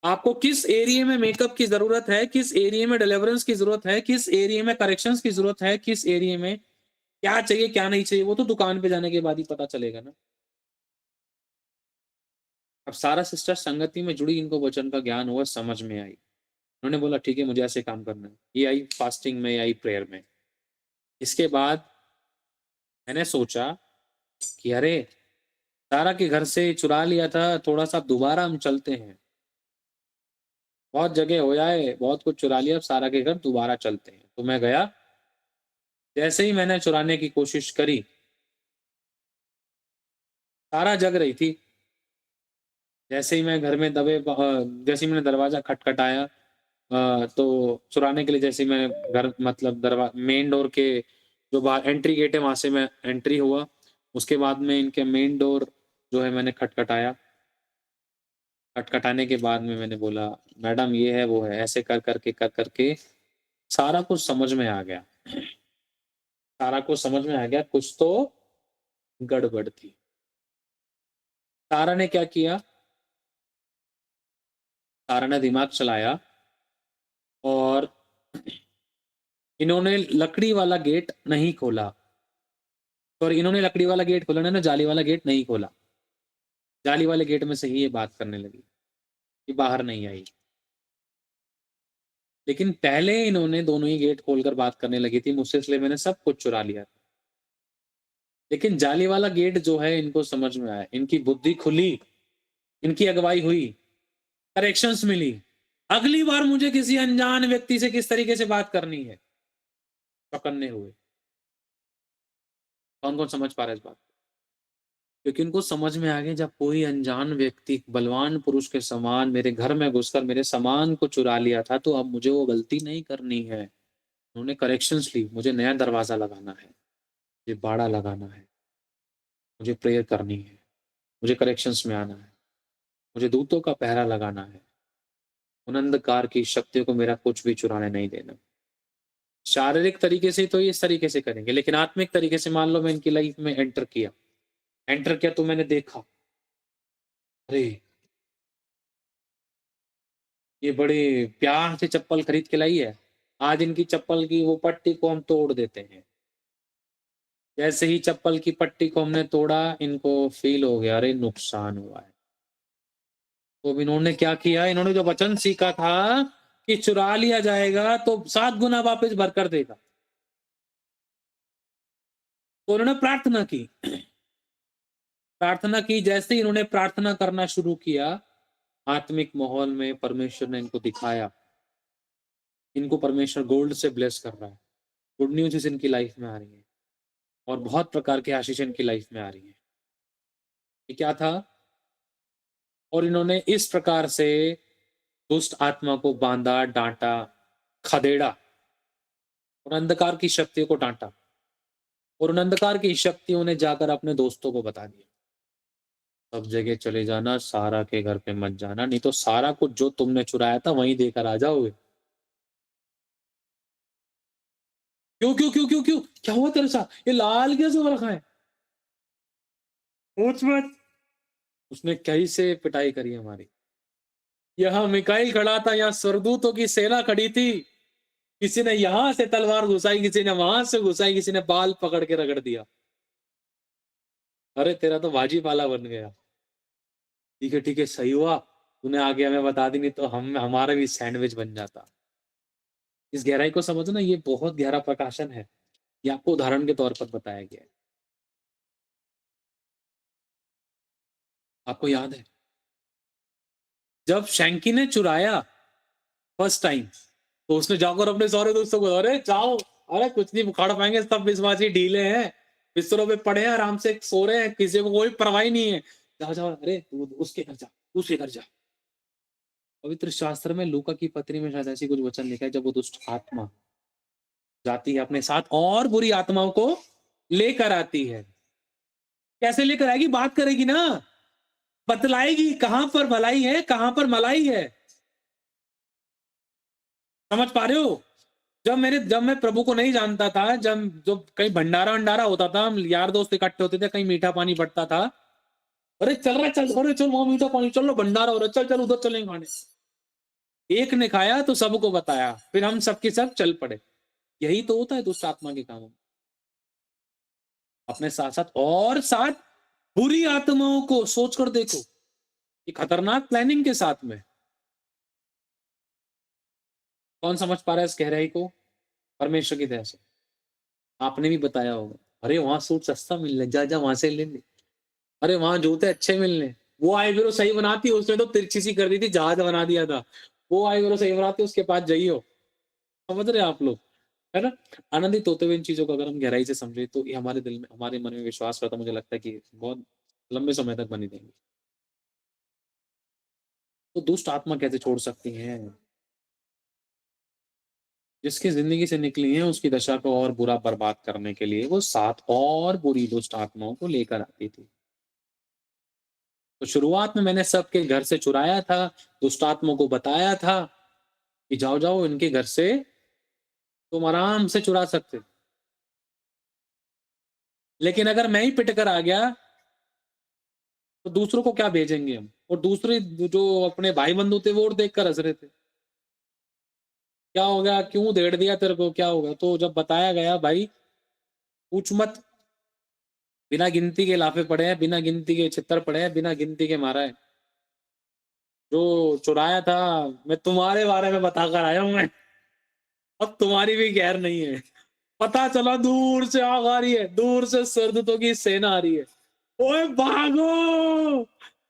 आपको किस एरिया में मेकअप की जरूरत है, किस एरिया में डिलीवरेंस की जरूरत है, किस एरिया में करेक्शंस की जरूरत है, किस एरिया में क्या चाहिए क्या नहीं चाहिए, वो तो दुकान पे जाने के बाद ही पता चलेगा ना। अब सारा सिस्टर संगति में जुड़ी, इनको वचन का ज्ञान हुआ, समझ में आई। उन्होंने बोला ठीक है, मुझे ऐसे काम करना है। ये आई फास्टिंग में, ये आई प्रेयर में। इसके बाद मैंने सोचा कि अरे सारा के घर से चुरा लिया था, थोड़ा सा दोबारा हम चलते हैं, बहुत जगह हो जाए, बहुत कुछ चुरा लिया, अब सारा के घर दोबारा चलते हैं। तो मैं गया, जैसे ही मैंने चुराने की कोशिश करी, सारा जग रही थी। जैसे ही मैं घर में जैसे ही मैंने दरवाजा खटखटाया, तो चुराने के लिए जैसे ही मैं घर मतलब दरवा मेन डोर के जो बाहर एंट्री गेट है वहां से मैं एंट्री हुआ, उसके बाद में इनके मेन डोर जो है मैंने खटखटाया। खटखटाने के बाद में मैंने बोला मैडम ये है वो है, ऐसे कर करके सारा कुछ समझ में आ गया। सारा कुछ समझ में आ गया, कुछ तो गड़बड़ थी। सारा ने क्या किया, सारा ने दिमाग चलाया और इन्होंने लकड़ी वाला गेट नहीं खोला। सॉरी, इन्होंने लकड़ी वाला गेट खोला, ना जाली वाला गेट नहीं खोला। जाली वाले गेट में से ही ये बात करने लगी, ये बाहर नहीं आई। लेकिन पहले इन्होंने दोनों ही गेट खोलकर बात करने लगी थी मुझसे, इसलिए मैंने सब कुछ चुरा लिया था। लेकिन जाली वाला गेट जो है इनको समझ में आया, इनकी बुद्धि खुली, इनकी अगुवाई हुई, करेक्शंस मिली। अगली बार मुझे किसी अनजान व्यक्ति से किस तरीके से बात करनी है, चौकन्ने हुए। कौन कौन समझ पा रहा है इस बात को? क्योंकि उनको समझ में आ गया जब कोई अनजान व्यक्ति बलवान पुरुष के समान मेरे घर में घुसकर मेरे सामान को चुरा लिया था, तो अब मुझे वो गलती नहीं करनी है। उन्होंने करेक्शंस ली, मुझे नया दरवाज़ा लगाना है, मुझे बाड़ा लगाना है, मुझे प्रेयर करनी है, मुझे करेक्शंस में आना है, मुझे दूतों का पहरा लगाना है। उन अंधकार की शक्तियों को मेरा कुछ भी चुराने नहीं देना। शारीरिक तरीके से तो ये इस तरीके से करेंगे, लेकिन आत्मिक तरीके से मान लो मैं इनकी लाइफ में एंटर किया तो मैंने देखा, अरे! ये बड़े प्यार से चप्पल खरीद के लाई है। आज इनकी चप्पल की वो पट्टी को हम तोड़ देते हैं। जैसे ही चप्पल की पट्टी को हमने तोड़ा, इनको फ़ील हो गया, अरे! नुकसान हुआ है। तो अब इन्होंने क्या किया, इन्होंने जो वचन सीखा था कि चुरा लिया जाएगा तो 7 गुना वापस भरकर देगा। तो उन्होंने प्रार्थना की। प्रार्थना की, जैसे ही इन्होंने प्रार्थना करना शुरू किया, आत्मिक माहौल में परमेश्वर ने इनको दिखाया, इनको परमेश्वर गोल्ड से ब्लेस कर रहा है। गुड न्यूज़ इनकी लाइफ में आ रही है और बहुत प्रकार की आशीष इनकी लाइफ में आ रही है। ये क्या था? और इन्होंने इस प्रकार से दुष्ट आत्मा को बाँधा, डाँटा, खदेड़ा और अंधकार की शक्तियों को डाँटा और उन अंधकार की शक्तियों ने जाकर अपने दोस्तों को बता दिया। सब जगह चले जाना, सारा के घर पे मत जाना, नहीं तो सारा कुछ जो तुमने चुराया था वहीं देकर आ जाओगे। क्यों, क्यों, क्यों, क्यों, क्यों? क्या हुआ तेरे साथ? ये लाल कैसे हो रखा है? पूछ मत। उसने कैसे पिटाई करी हमारी। यहाँ मिकाईल खड़ा था, यहाँ स्वर्गदूतों की सेना खड़ी थी। किसी ने यहाँ से तलवार घुसाई, किसी ने वहां से घुसाई, किसी ने बाल पकड़ के रगड़ दिया। अरे तेरा तो बाजीपाला बन गया। ठीक है, सही हुआ। तूने आगे हमें बता दी, नहीं तो हम हमारा भी सैंडविच बन जाता। इस गहराई को समझो ना, ये बहुत गहरा प्रकाशन है। ये आपको उदाहरण के तौर पर बताया गया है। आपको याद है? जब शैंकी ने चुराया फर्स्ट टाइम, तो उसने जाकर अपने सारे दोस्तों को, अरे जाओ, अरे कुछ नहीं उखाड़ पाएंगे, सब विश्वासी ढीले हैं, बिस्तरों पे पड़े हैं, आराम से सो रहे हैं, किसी को कोई परवाह ही नहीं है। जाओ जाओ, अरे तू उसके घर जा, उसके घर जा। पवित्र शास्त्र में लूका की पत्री में शायद ऐसी कुछ वचन लिखा है, जब वो दुष्ट आत्मा जाती है अपने साथ और बुरी आत्माओं को लेकर आती है। कैसे लेकर आएगी? बात करेगी ना, बतलाएगी कहां पर भलाई है, कहां पर मलाई है। समझ पा रहे हो? जब मैं प्रभु को नहीं जानता था, जब कहीं भंडारा वंडारा होता था, हम यार दोस्त इकट्ठे होते थे, कहीं मीठा पानी बंटता था, अरे चल रहा, चल, अरे चल वहां मीठा पानी, चलो भंडारा हो रहा है, चल चल उधर चलेंगे खाने। एक ने खाया तो सबको बताया, फिर हम सबके सब चल पड़े। यही तो होता है दुष्ट आत्मा के कामों में। अपने साथ साथ और साथ बुरी आत्माओं को सोच कर देखो, ये खतरनाक प्लानिंग के साथ में। कौन समझ पा रहा है इस गहराई को? परमेश्वर की दया से आपने भी बताया होगा, अरे वहां सूट सस्ता मिलने, जा जा वहां से ले ले, अरे वहां जूते अच्छे मिलने। वो आईब्रो सही बनाती, उसने तो तिरछी सी कर दी थी, जहाज बना दिया था। वो आईब्रो सही बनाती, उसके पास जाइयो। समझ रहे हैं आप लोग? है ना? आनंदित होते हुए इन चीजों को अगर हम गहराई से समझे, तो ये हमारे दिल में, हमारे मन में विश्वास रहता, मुझे लगता है कि बहुत लंबे समय तक बनी रहेंगे। तो दुष्ट आत्मा कैसे छोड़ सकती हैं? जिसकी ज़िंदगी से निकली हैं, उसकी दशा को और बुरा बर्बाद करने के लिए वो 7 और बुरी दुष्ट आत्माओं को लेकर आती थी। तो शुरुआत में मैंने सबके घर से चुराया था, दुष्ट आत्माओं को बताया था कि जाओ-जाओ इनके घर से तुम आराम से चुरा सकते हो। लेकिन अगर मैं ही पिट कर आ गया, तो दूसरों को क्या भेजेंगे हम? और दूसरे जो अपने भाई-बंधु थे, वो और देख कर हँस रहे थे। क्या हो गया? क्यों देड़ दिया तेरे को? क्या हो गया? तो जब बताया गया, भाई पूछ मत, बिना गिनती के लाफे पड़े हैं, बिना गिनती के छित्तर पड़े हैं, बिना गिनती के मारा है। जो चुराया था, मैं तुम्हारे बारे में बताकर आया हूँ मैं। अब तुम्हारी भी खैर नहीं है। पता चला दूर से आग आ रही है, दूर से सरदूतों की सेना आ रही है। ओए भागो!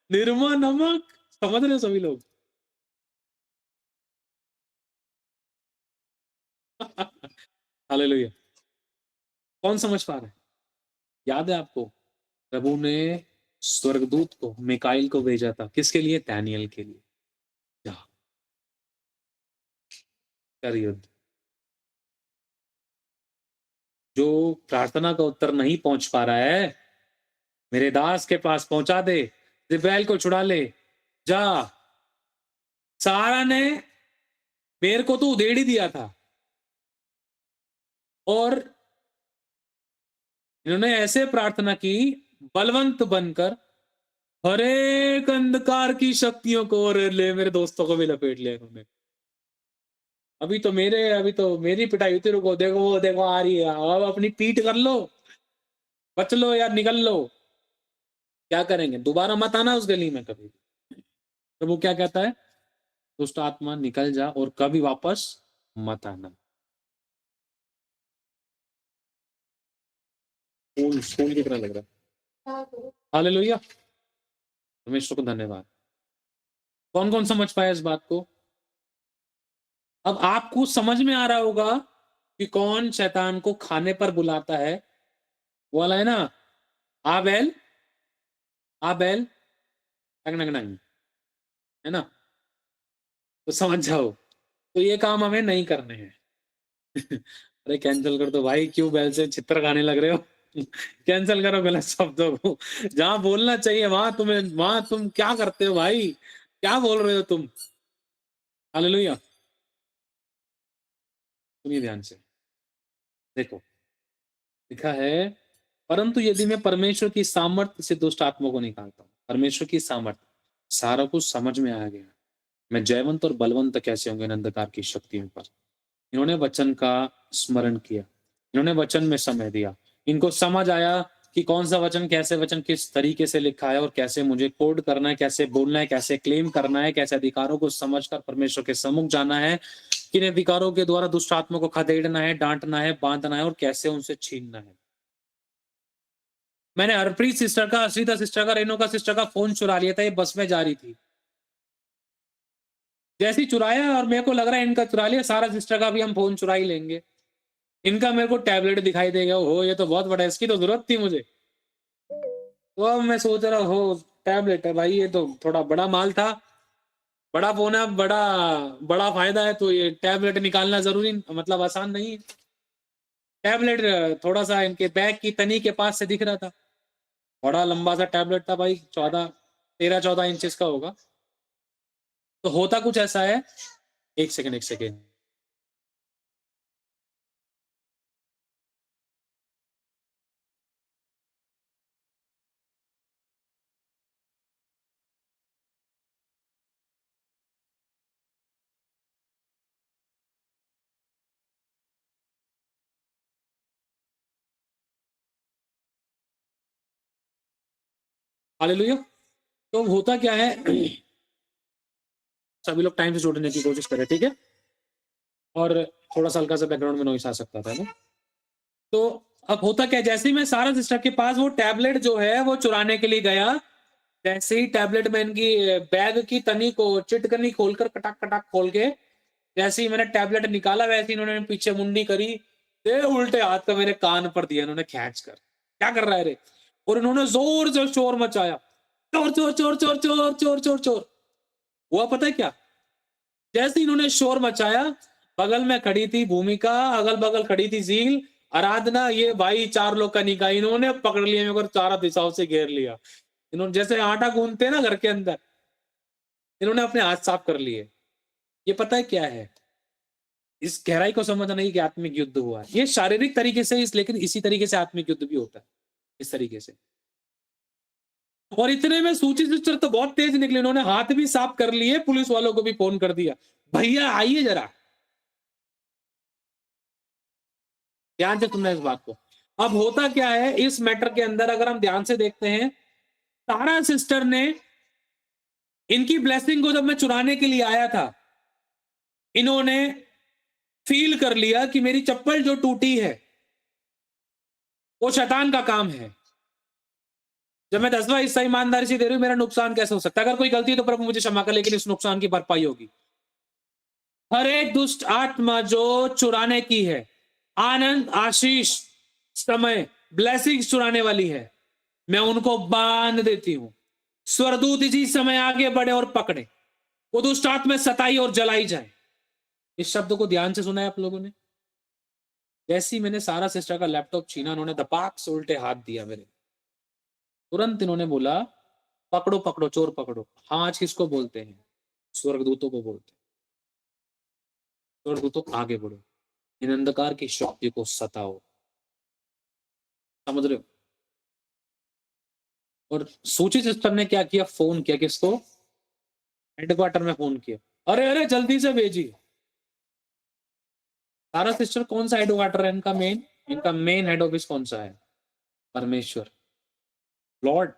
निरमा नमक। समझ रहे हो सभी लोग? हालेलुया! कौन समझ पा रहा है? याद है आपको? प्रभु ने स्वर्गदूत को, मिकाइल को भेजा था। किसके लिए? दानियल के लिए। जा, कर युद्ध। जो प्रार्थना का उत्तर नहीं पहुंच पा रहा है, मेरे दास के पास पहुंचा दे, जिब्राइल को छुड़ा ले। जा। सारा ने मेरे को तो उधेड़ ही दिया था, और इन्होंने ऐसे प्रार्थना की बलवंत बनकर, हर एक अंधकार की शक्तियों को, और ले मेरे दोस्तों को भी लपेट लिया इन्होंने। अभी तो मेरी पिटाई होती, रुको देखो, वो देखो आ रही है, अब अपनी पीठ कर लो, बच लो या निकल लो। क्या करेंगे? दोबारा मत आना उस गली में कभी। तो वो क्या कहता है? दुष्ट आत्मा निकल जा और कभी वापस मत आना। स्कूल स्कूल की तरह लग रहा है। हालेलुया, परमेश्वर को धन्यवाद। कौन कौन समझ पाया इस बात को? अब आपको समझ में आ रहा होगा कि कौन शैतान को खाने पर बुलाता है। वो वाला है ना, आबेल, आबेल टंग है ना? तो समझ जाओ, तो ये काम हमें नहीं करने हैं। अरे कैंसिल कर दो भाई, क्यों बैल से चित्र खाने लग रहे हो? कैंसिल करो गलत शब्दों को। जहां बोलना चाहिए वहां तुम क्या करते हो भाई? क्या बोल रहे हो तुम? हालेलुया। सुनिए ध्यान से, देखो लिखा है, परंतु यदि मैं परमेश्वर की सामर्थ्य से दुष्ट आत्मा को निकालता हूँ। परमेश्वर की सामर्थ्य, सारा कुछ समझ में आ गया। मैं जयवंत और बलवंत कैसे होंगे इन अंधकार की शक्तियों पर। इन्होंने वचन का स्मरण किया, इन्होंने वचन में समय दिया, इनको समझ आया कि कौन सा वचन, कैसे वचन किस तरीके से लिखा है, और कैसे मुझे कोड करना है, कैसे बोलना है, कैसे क्लेम करना है, कैसे अधिकारों को समझकर परमेश्वर के सम्मुख जाना है, किन अधिकारों के द्वारा दुष्ट आत्मा को खदेड़ना है, डांटना है, बांधना है, और कैसे उनसे छीनना है। मैंने हरप्रीत सिस्टर का, अश्रिता सिस्टर का, रेणुका सिस्टर का फोन चुरा लिया था, ये बस में जा रही थी। जैसे ही चुराया, और मेरे को लग रहा है इनका चुरा लिया, सारा सिस्टर का भी हम फोन चुरा ही लेंगे। इनका मेरे को टैबलेट दिखाई देगा, हो ये तो बहुत बड़ा है, इसकी तो जरूरत थी मुझे। तो अब मैं सोच रहा हो, टैबलेट है भाई, ये तो थोड़ा बड़ा माल था, बड़ा फोन है, बड़ा बड़ा फायदा है, तो ये टैबलेट निकालना जरूरी, मतलब आसान नहीं है। टैबलेट थोड़ा सा इनके बैग की तनी के पास से दिख रहा था, बड़ा लंबा सा टैबलेट था भाई, 13-14 इंचेस का होगा। तो होता कुछ ऐसा है, एक सेकेंड, एक सेकेंड। हालेलुया। तो होता क्या है, सभी लोग टाइम से जोड़ने की कोशिश करें, ठीक है? और थोड़ा सा हल्का सा बैकग्राउंड में नॉइस आ सकता था ना। तो अब होता क्या है, जैसे ही मैं सारा सिस्टर के पास वो टैबलेट जो है वो चुराने के लिए गया, जैसे ही टैबलेट में इनकी बैग की तनी को चिटकनी खोलकर कटाक कटाक खोल के, जैसे ही मैंने टैबलेट निकाला, वैसे ही इन्होंने पीछे मुंडी करी, ते उल्टे हाथ का मेरे कान पर दिया इन्होंने खींच कर। क्या कर रहा है रे? और इन्होंने जोर से शोर मचाया, चोर चोर चोर चोर चोर चोर चोर चोर। हुआ पता है क्या? जैसे इन्होंने शोर मचाया, बगल में खड़ी थी भूमिका, अगल बगल खड़ी थी झील, आराधना, ये भाई चार लोग का निकाय, इन्होंने पकड़ लिया मेरे को, चारों दिशाओं से घेर लिया। इन्होंने जैसे आटा गूंथते ना घर के अंदर, इन्होंने अपने हाथ साफ कर लिए। ये पता है क्या है? इस गहराई को समझना नहीं कि आत्मिक युद्ध हुआ है। ये शारीरिक तरीके से लेकिन इसी तरीके से आत्मिक युद्ध भी होता है, इस तरीके से। और इतने में सूची सिस्टर तो बहुत तेज निकले, उन्होंने हाथ भी साफ कर लिए, पुलिस वालों को भी फोन कर दिया, भैया आइए जरा। ध्यान से सुनना इस बात को। अब होता क्या है इस मैटर के अंदर, अगर हम ध्यान से देखते हैं, तारा सिस्टर ने इनकी ब्लेसिंग को जब मैं चुराने के लिए आया था, इन्होंने फील कर लिया कि मेरी चप्पल जो टूटी है वो शैतान का काम है। जब मैं 10वां हिस्सा ईमानदारी से दे रही हूं, मेरा नुकसान कैसे हो सकता है? अगर कोई गलती है तो प्रभु मुझे क्षमा कर, लेकिन इस नुकसान की भरपाई होगी। हर एक दुष्ट आत्मा जो चुराने की है, आनंद, आशीष, समय, ब्लेसिंग्स चुराने वाली है, मैं उनको बांध देती हूं। स्वरदूत इसी समय आगे बढ़े और पकड़े, वो दुष्ट आत्मा सताई और जलाई जाए। इस शब्द को ध्यान से सुना है आप लोगों ने? जैसे ही मैंने सारा सिस्टर का लैपटॉप छीना, उन्होंने दपाक से उल्टे हाथ दिया मेरे। तुरंत इन्होंने बोला, पकड़ो पकड़ो चोर पकड़ो। हाँ, आज किसको बोलते हैं? स्वर्गदूतों को बोलते हैं। स्वर्गदूतों आगे बढ़ो, इन अंधकार की शक्ति को सताओ। समझ रहे हो? और सूची सिस्टर ने क्या किया? फोन किया। किसको? हेडक्वार्टर में फोन किया। अरे अरे जल्दी से भेजिए। सारा सिस्टर कौन सा हेडक्वार्टर है इनका? मेन, इनका मेन हेड ऑफिस कौन सा है? परमेश्वर। Lord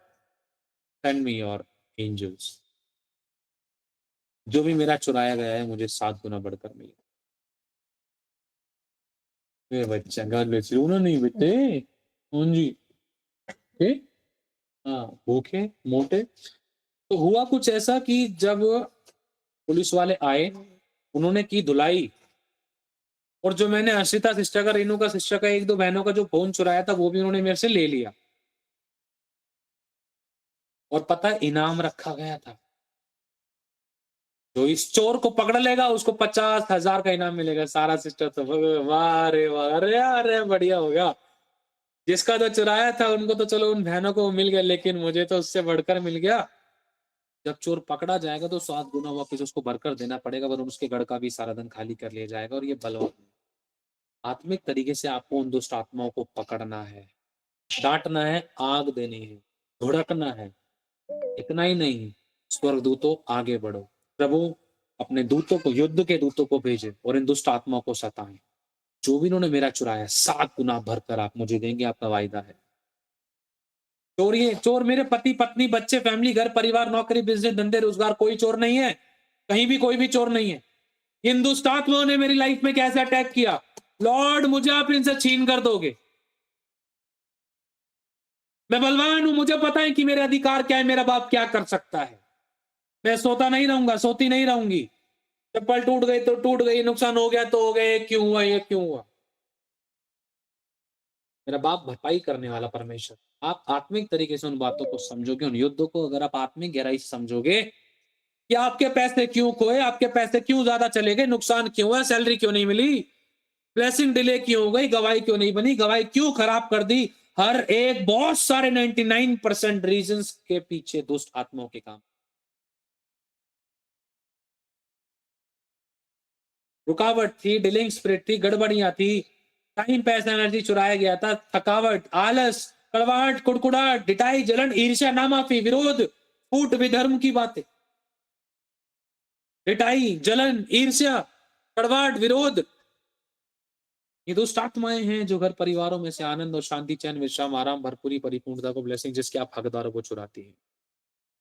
send me your angels. जो भी मेरा चुराया गया है मुझे 7 गुना बढ़कर मिले। मेरे बच्चा गाल बेच रोना नहीं बेटे। हाँ जी। के हाँ, भूखे मोटे। तो हुआ कुछ ऐसा कि जब पुलिस वाले आए, उन्होंने की धुलाई, और जो मैंने हर्षिता सिस्टर का, रेणुका सिस्टर का, 1-2 बहनों का जो फोन चुराया था, वो भी उन्होंने मेरे से ले लिया। और पता है इनाम रखा गया था, जो इस चोर को पकड़ लेगा उसको 50,000 का इनाम मिलेगा। सारा सिस्टर तो वाह रे वाह, अरे अरे बढ़िया हो गया। जिसका तो चुराया था उनको तो चलो, उन बहनों को मिल गया, लेकिन मुझे तो उससे बढ़कर मिल गया। जब चोर पकड़ा जाएगा तो 7 गुना वापस उसको भरकर देना पड़ेगा, वरना उसके गढ़ का भी सारा धन खाली कर लिया जाएगा। और ये बलवान आत्मिक तरीके से आपको उन दुष्ट आत्माओं को पकड़ना है, डांटना है, आग देनी है, धुड़कना है। इतना ही नहीं, स्वर्गदूतों आगे बढ़ो, प्रभु अपने दूतों को, युद्ध के दूतों को भेजे और इन दुष्ट आत्माओं को सताएं। जो भी इन्होंने मेरा चुराया 7 गुना भरकर आप मुझे देंगे, आपका वायदा है। चोर, ये चोर मेरे पति पत्नी बच्चे फैमिली घर परिवार नौकरी बिजनेस धंधे रोजगार, कोई चोर नहीं है, कहीं भी कोई भी चोर नहीं है। इन दुष्ट आत्माओं ने मेरी लाइफ में कैसे अटैक किया, लॉर्ड मुझे आप इनसे छीन कर दोगे। मैं बलवान हूं, मुझे पता है कि मेरे अधिकार क्या है, मेरा बाप क्या कर सकता है। मैं सोता नहीं रहूंगा, सोती नहीं रहूंगी। चप्पल टूट गई तो टूट गई, नुकसान हो गया तो हो गया, क्यों हुआ ये क्यों हुआ। मेरा बाप भरपाई करने वाला परमेश्वर। आप आत्मिक तरीके से उन बातों को समझोगे, उन युद्धों को अगर आप आत्मिक गहराई से समझोगे कि आपके पैसे क्यों खोए, आपके पैसे क्यों ज्यादा चले गए, नुकसान क्यों हुआ, सैलरी क्यों नहीं मिली, ब्लेसिंग डिले क्यों हो गई, गवाही क्यों नहीं बनी, गवाही क्यों खराब कर दी। हर एक, बहुत सारे 99% रीजंस के पीछे दुष्ट आत्माओं के काम। रुकावट थी, डीलिंग स्पिरिट थी, गड़बड़ियां थी, टाइम पैसा एनर्जी चुराया गया था, थकावट, आलस, कड़वाहट, कुड़कुड़ाहट, डिटाई, जलन, ईर्ष्या, नामाफी, विरोध, फूट, विधर्म की बातें। डिटाई, जलन, ईर्ष्या, कड़वाहट, विरोध, ये दुष्ट आत्माएं हैं जो घर परिवारों में से आनंद और शांति, चैन, विश्राम, आराम, भरपूरी, परिपूर्णता को, ब्लेसिंग जिसके आप हकदारों को चुराती है।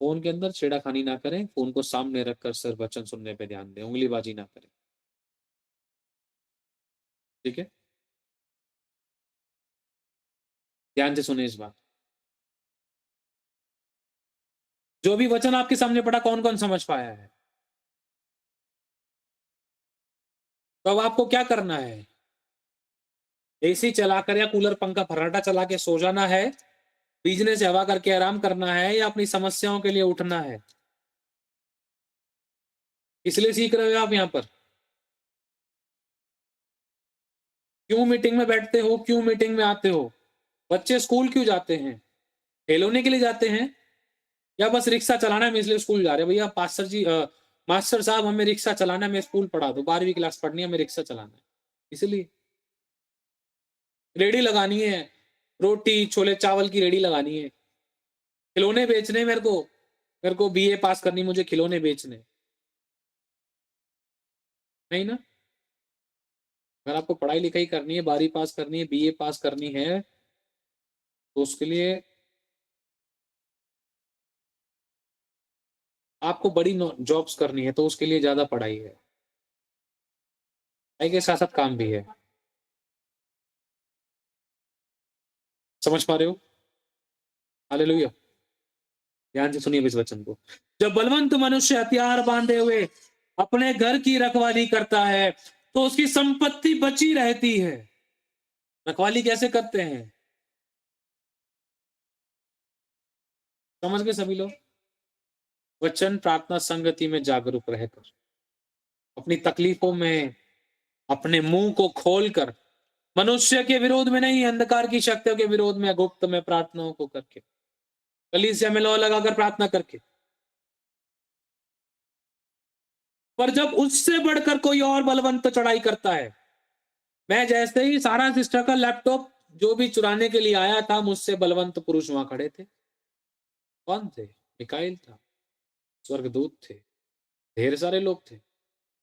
फोन के अंदर छेड़ाखानी ना करें, फोन को सामने रखकर सिर्फ वचन सुनने पे ध्यान दें, उंगलीबाजी ना करें। ठीक है, ध्यान से सुने इस बात। जो भी वचन आपके सामने पड़ा, कौन कौन समझ पाया है? तो अब आपको क्या करना है? एसी चलाकर या कूलर पंखा फर्राटा चला के सो जाना है, बिजनेस से हवा करके आराम करना है, या अपनी समस्याओं के लिए उठना है? इसलिए सीख रहे हो आप यहाँ पर? क्यों मीटिंग में बैठते हो, क्यों मीटिंग में आते हो? बच्चे स्कूल क्यों जाते हैं? खेलने के लिए जाते हैं, या बस रिक्शा चलाना है मैं इसलिए स्कूल जा रहे हैं? भैया पास्टर जी, मास्टर साहब हमें रिक्शा चलाना है, मैं स्कूल पढ़ा दो, 12वीं क्लास पढ़नी है, हमें रिक्शा चलाना है। इसलिए रेडी लगानी है, रोटी छोले चावल की रेडी लगानी है, खिलौने बेचने मेरे को बीए पास करनी, मुझे खिलौने बेचने। नहीं ना? अगर आपको पढ़ाई लिखाई करनी है, 12वीं पास करनी है, बीए पास करनी है, तो उसके लिए आपको बड़ी जॉब्स करनी है, तो उसके लिए ज्यादा पढ़ाई है, पढ़ाई के साथ साथ काम भी है। समझ पा रहे हो? हालेलुया। ध्यान से सुनिए इस वचन को। जब बलवंत मनुष्य हथियार बांधे हुए अपने घर की रखवाली करता है, तो उसकी संपत्ति बची रहती है। रखवाली कैसे करते हैं? समझ गए सभी लोग? वचन प्रार्थना संगति में जागरूक रहकर, अपनी तकलीफों में अपने मुंह को खोलकर, मनुष्य के विरोध में नहीं, अंधकार की शक्तियों के विरोध में, गुप्त में प्रार्थनाओं को करके, कलीसिया में लौ लगाकर प्रार्थना करके। पर जब उससे बढ़कर कोई और बलवंत चढ़ाई करता है, मैं जैसे ही सारा सिस्टर का लैपटॉप जो भी चुराने के लिए आया था, मुझसे बलवंत पुरुष वहां खड़े थे। कौन थे? मिकाइल था, स्वर्गदूत थे, ढेर सारे लोग थे,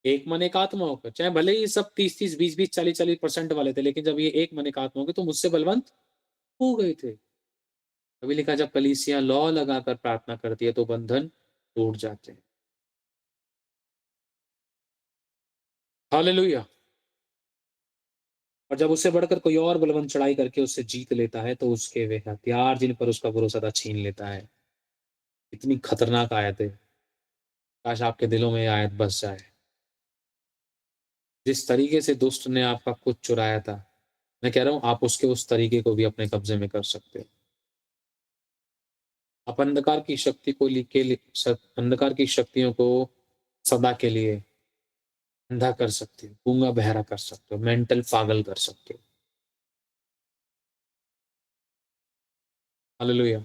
एक मन एक आत्मा होकर। चाहे भले ही सब 30-30, 20-20, 40-40% वाले थे, लेकिन जब ये एक मन एक आत्मा हो गए तो मुझसे बलवंत हो गए थे। अभी लिखा, जब कलीसिया लौ लगाकर प्रार्थना करती है तो बंधन टूट जाते हैं। हालेलुया। और जब उससे बढ़कर कोई और बलवंत चढ़ाई करके उससे जीत लेता है, तो उसके वे हथियार जिन पर उसका भरोसा था छीन लेता है। इतनी खतरनाक आयत है, काश आपके दिलों में ये आयत बस जाए। जिस तरीके से दुष्ट ने आपका कुछ चुराया था, मैं कह रहा हूं आप उसके उस तरीके को भी अपने कब्जे में कर सकते हो। आप अंधकार की शक्ति को अंधकार की शक्तियों को सदा के लिए अंधा कर सकते हो, गूंगा बहरा कर सकते हो, मेंटल पागल कर सकते हो। हालेलुया।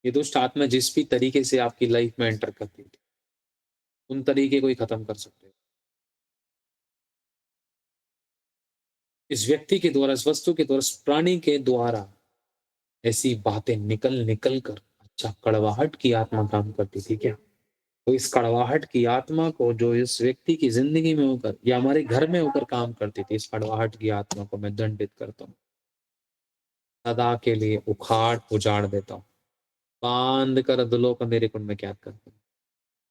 ये दुष्ट आत्मा जिस भी तरीके से आपकी लाइफ में एंटर करती थी, उन तरीके को ही खत्म कर सकते हो। इस व्यक्ति के द्वारा, इस वस्तु के द्वारा, इस प्राणी के द्वारा ऐसी बातें निकल निकल कर, अच्छा कड़वाहट की आत्मा काम करती थी क्या? तो इस कड़वाहट की आत्मा को जो इस व्यक्ति की जिंदगी में होकर या हमारे घर में होकर काम करती थी, इस कड़वाहट की आत्मा को मैं दंडित करता हूँ, सदा के लिए उखाड़ उजाड़ देता हूँ, बांध कर अधलों का मेरे कुंड में कैद करता हूँ।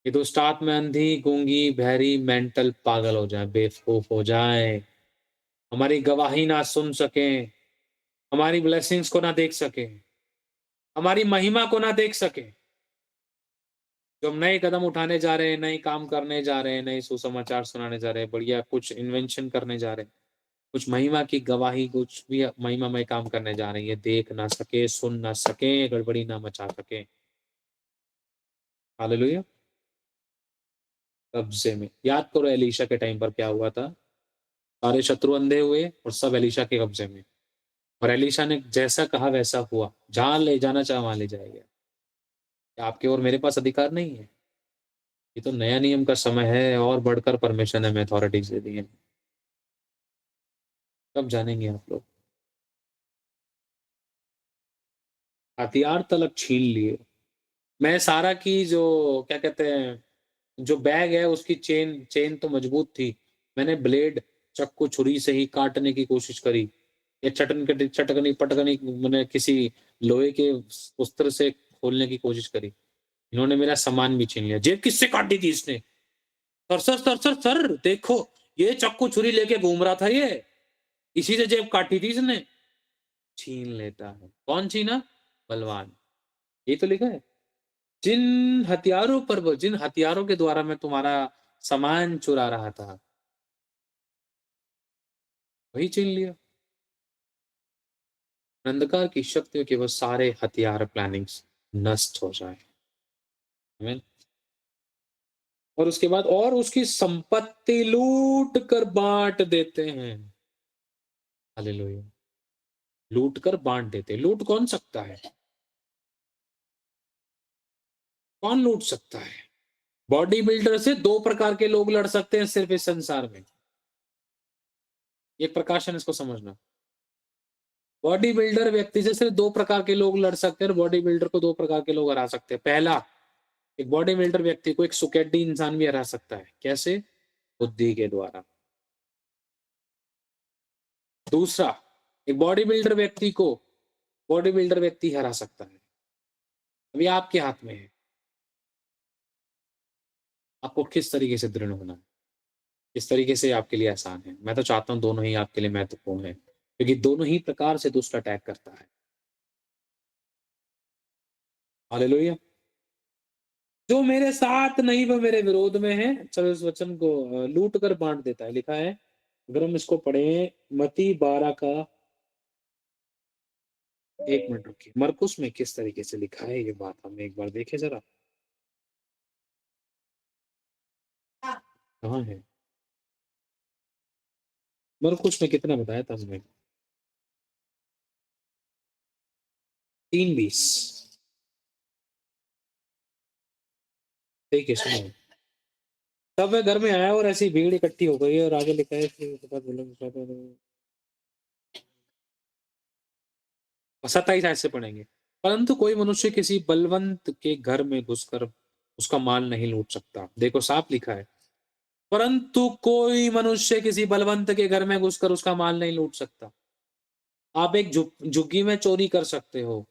ये दुष्ट आत्मा अंधी, गूंगी, बहरी, मेंटल पागल हो जाए, बेवकूफ हो जाए, हमारी गवाही ना सुन सके, हमारी ब्लेसिंग्स को ना देख सके, हमारी महिमा को ना देख सके। जो हम नए कदम उठाने जा रहे हैं, नए काम करने जा रहे हैं, नए सुसमाचार सुनाने जा रहे हैं, बढ़िया कुछ इन्वेंशन करने जा रहे हैं, कुछ महिमा की गवाही, कुछ भी महिमामय काम करने जा रहे हैं, ये देख ना सके, सुन ना सके, गड़बड़ी ना मचा सके। हालेलुया। कब्जे में। याद करो एलीशा के टाइम पर क्या हुआ था। सारे शत्रु अंधे हुए और सब एलीशा के कब्जे में, और एलीशा ने जैसा कहा वैसा हुआ। जहां ले जाना चाहे वहां ले जाएगा। क्या आपके और मेरे पास अधिकार नहीं है? ये तो नया नियम का समय है और बढ़कर परमिशन है, हमें अथॉरिटीज दे दी है। कब जानेंगे आप लोग? हथियार तलक छीन लिए। मैं सारा की जो क्या कहते हैं, जो बैग है उसकी चेन चेन तो मजबूत थी। मैंने ब्लेड, चाकू, छुरी से ही काटने की कोशिश करी, या चटकनी पटकनी, मैंने किसी लोहे के अस्त्र से खोलने की कोशिश करी। इन्होंने मेरा सामान भी छीन लिया। जेब किससे काटी थी इसने? सर देखो, ये चाकू छुरी लेके घूम रहा था ये, इसी से जेब काटी थी इसने। छीन लेता है। कौन छीना? बलवान। ये तो लिखा है, जिन हथियारों के द्वारा मैं तुम्हारा सामान चुरा रहा था, वही छीन लिया। अंधकार की शक्तियों के वो सारे हथियार, प्लानिंग्स नष्ट हो जाए। आमीन। और उसके बाद और उसकी संपत्ति लूट कर बांट देते हैं। हालेलुया। लूट कर बांट देते। लूट कौन सकता है? कौन लूट सकता है? बॉडी बिल्डर से दो प्रकार के लोग लड़ सकते हैं सिर्फ इस संसार में। एक प्रकाशन, इसको समझना। बॉडी बिल्डर व्यक्ति से सिर्फ दो प्रकार के लोग लड़ सकते हैं, और बॉडी बिल्डर को दो प्रकार के लोग हरा सकते हैं। पहला, एक बॉडी बिल्डर व्यक्ति को एक सुकेडी इंसान भी हरा सकता है। कैसे? बुद्धि के द्वारा। दूसरा, एक बॉडी बिल्डर व्यक्ति को बॉडी बिल्डर व्यक्ति हरा सकता है। अभी आपके हाथ में है, आपको किस तरीके से दृढ़ होना है, किस तरीके से आपके लिए आसान है। मैं तो चाहता हूं दोनों ही आपके लिए महत्वपूर्ण है, क्योंकि दोनों ही प्रकार से दुष्ट अटैक करता है। हालेलुया। जो मेरे साथ नहीं वो मेरे विरोध में है। चलो इस वचन को लूट कर बांट देता है, लिखा है। अगर हम इसको पढ़ें, मती 12 का एक मिनट रुकिए, मरकुस में किस तरीके से लिखा है ये बात हम एक बार देखें जरा। कहाँ है मरकुस में, कितना बताया था हमने? 3:20। ठीक है, सुनो। तब मैं घर में आया और ऐसी भीड़ इकट्ठी हो गई और आगे लिखा है कि 27 ऐसे पढ़ेंगे। परंतु कोई मनुष्य किसी बलवंत के घर में घुसकर उसका माल नहीं लूट सकता। देखो साफ लिखा है, परंतु कोई मनुष्य किसी बलवंत के घर में घुसकर उसका माल नहीं लूट सकता। आप एक झुग्गी में चोरी कर सकते हो,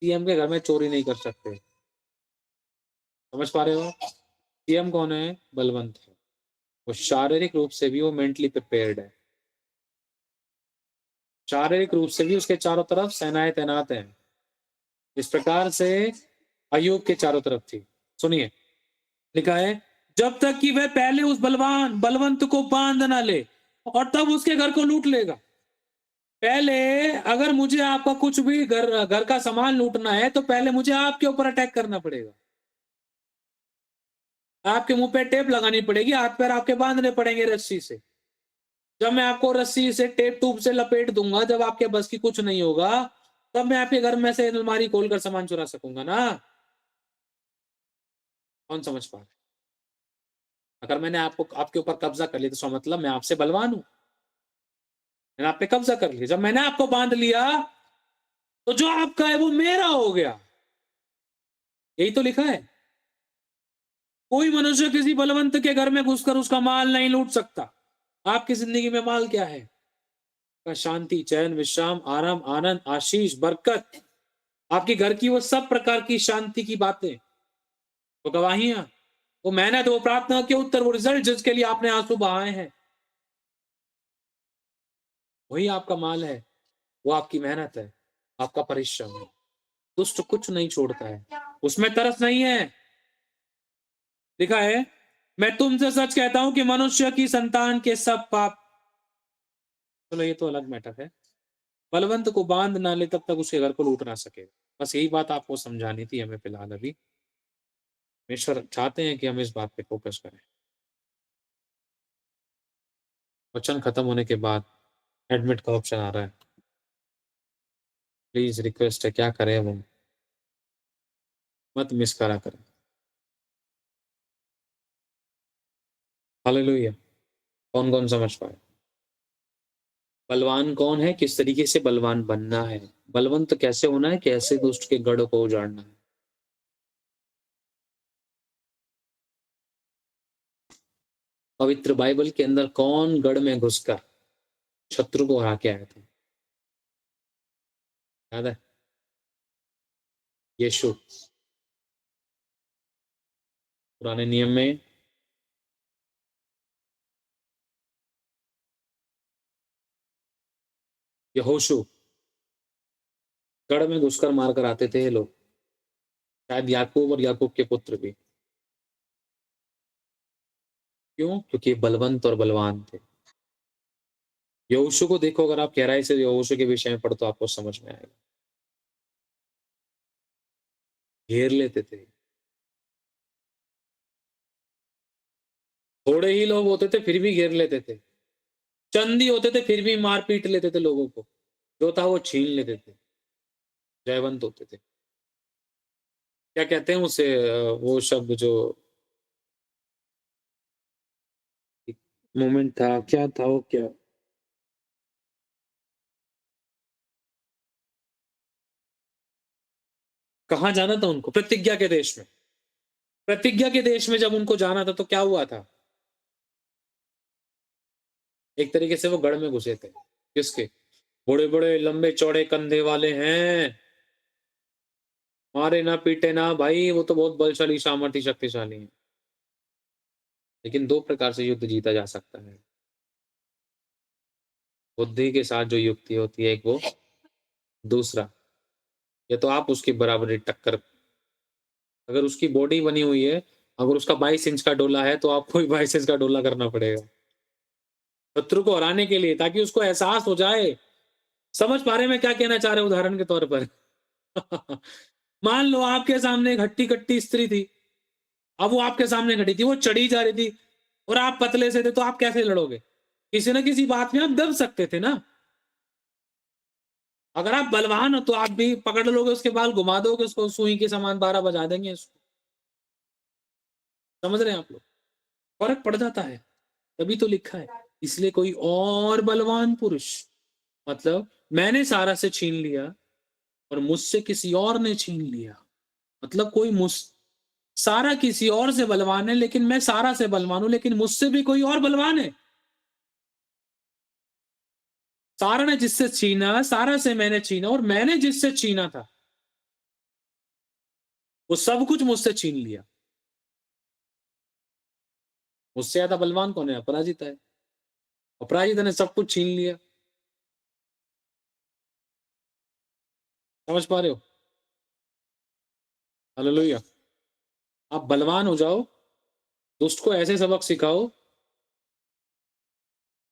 सीएम के घर में चोरी नहीं कर सकते। समझ पा रहे हो? सीएम कौन है? बलवंत है। वो शारीरिक रूप से भी वो मेंटली प्रिपेयर्ड है, शारीरिक रूप से भी उसके चारों तरफ सेनाएं तैनात हैं। इस प्रकार से अय्यूब के चारों तरफ थी। सुनिए, लिखा है, जब तक कि वह पहले उस बलवंत को बांध ना ले और तब उसके घर को लूट लेगा। पहले अगर मुझे आपका कुछ भी घर का सामान लूटना है तो पहले मुझे आपके ऊपर अटैक करना पड़ेगा। आपके मुंह पे टेप लगानी पड़ेगी, हाथ पैर आपके बांधने पड़ेंगे रस्सी से। जब मैं आपको रस्सी से टेप टूब से लपेट दूंगा, जब आपके बस की कुछ नहीं होगा, तब मैं आपके घर में से अलमारी खोलकर सामान चुरा सकूंगा ना। कौन समझ पा रहा है? अगर मैंने आपको आपके ऊपर कब्जा कर लिया तो इसका मतलब मैं आपसे बलवान हूं। मैंने आप पे कब्जा कर लिया, जब मैंने आपको बांध लिया तो जो आपका है वो मेरा हो गया। यही तो लिखा है, कोई मनुष्य किसी बलवंत के घर में घुसकर उसका माल नहीं लूट सकता। आपकी जिंदगी में माल क्या है? का शांति, चैन, विश्राम, आराम, आनंद, आशीष, बरकत, आपके घर की वो सब प्रकार की शांति की बातें, वो गवाहियां, वो मेहनत, वो प्रार्थना के उत्तर, वो रिजल्ट जिसके लिए आपने आंसू बहाए हैं, वही आपका माल है। वो आपकी मेहनत है, आपका परिश्रम है। दुष्ट कुछ नहीं छोड़ता है, उसमें तरस नहीं है। लिखा है, मैं तुमसे सच कहता हूं कि मनुष्य की संतान के सब पाप, चलो ये तो अलग मैटर है। बलवंत को बांध ना ले तब तक उसके घर को लूट ना सके। बस यही बात आपको समझानी थी हमें फिलहाल अभी। ईश्वर चाहते हैं कि हम इस बात पे फोकस करें। वचन खत्म होने के बाद एडमिट का ऑप्शन आ रहा है। प्लीज रिक्वेस्ट है, क्या करें हम, मत मिस करा करें। हालेलुया। कौन कौन समझ पाए? बलवान कौन है, किस तरीके से बलवान बनना है, बलवंत कैसे होना है, कैसे दुष्ट के गढ़ को उजाड़ना है। पवित्र बाइबल के अंदर कौन गढ़ में घुसकर शत्रु को हरा के आया था? याद है? यीशु। पुराने नियम में यहोशू, गढ़ में घुसकर मारकर आते थे ये लोग, शायद याकूब और याकूब के पुत्र भी। क्यों? क्योंकि बलवंत और बलवान थे। यहोशू को देखो, अगर आप गहराई से यहोशू के विषय में पढ़ो तो आपको समझ में आएगा। घेर लेते थे, थोड़े ही लोग होते थे फिर भी घेर लेते थे, चंदी होते थे फिर भी मार पीट लेते थे लोगों को, जो था वो छीन लेते थे, जयवंत होते थे। क्या कहते हैं उसे, वो शब्द जो मोमेंट था, क्या था वो, क्या कहाँ जाना था उनको? प्रतिज्ञा के देश में। प्रतिज्ञा के देश में जब उनको जाना था तो क्या हुआ था? एक तरीके से वो गढ़ में घुसे थे। किसके? बड़े बड़े लंबे चौड़े कंधे वाले हैं, मारे ना पीटे ना भाई, वो तो बहुत बलशाली सामर्थ्य शक्तिशाली है। लेकिन दो प्रकार से युद्ध जीता जा सकता है। बुद्धि के साथ जो युक्ति होती है एक वो, दूसरा, या तो आप उसकी बराबरी टक्कर, अगर उसकी बॉडी बनी हुई है, अगर उसका 22 इंच का डोला है तो आपको भी 22 इंच का डोला करना पड़ेगा शत्रु को हराने के लिए, ताकि उसको एहसास हो जाए समझ पा रहे हैं मैं क्या कहना चाह रहा हूं उदाहरण के तौर पर? मान लो आपके सामने एक हट्टी कट्टी स्त्री थी, अब वो आपके सामने खड़ी थी, वो चढ़ी जा रही थी और आप पतले से थे, तो आप कैसे लड़ोगे? किसी ना किसी बात में आप दब सकते थे ना। अगर आप बलवान हो तो आप भी पकड़ लोगे उसके बाल, घुमा दोगे उसको, सुई के समान 12 बजा देंगे उसको। समझ रहे हैं आप लोग? फर्क पड़ जाता है, तभी तो लिखा है। इसलिए कोई और बलवान पुरुष, मतलब मैंने सारा से छीन लिया और मुझसे किसी और ने छीन लिया, मतलब कोई मुझ सारा किसी और से बलवान है, लेकिन मैं सारा से बलवान हूं, लेकिन मुझसे भी कोई और बलवान है। सारा ने जिससे छीना, सारा से मैंने छीना, और मैंने जिससे छीना था वो सब कुछ मुझसे छीन लिया। मुझसे ज्यादा बलवान कौन है? अपराजिता है। अपराजिता ने सब कुछ छीन लिया। समझ पा रहे हो? हालेलुया। आप बलवान हो जाओ, दुष्ट को ऐसे सबक सिखाओ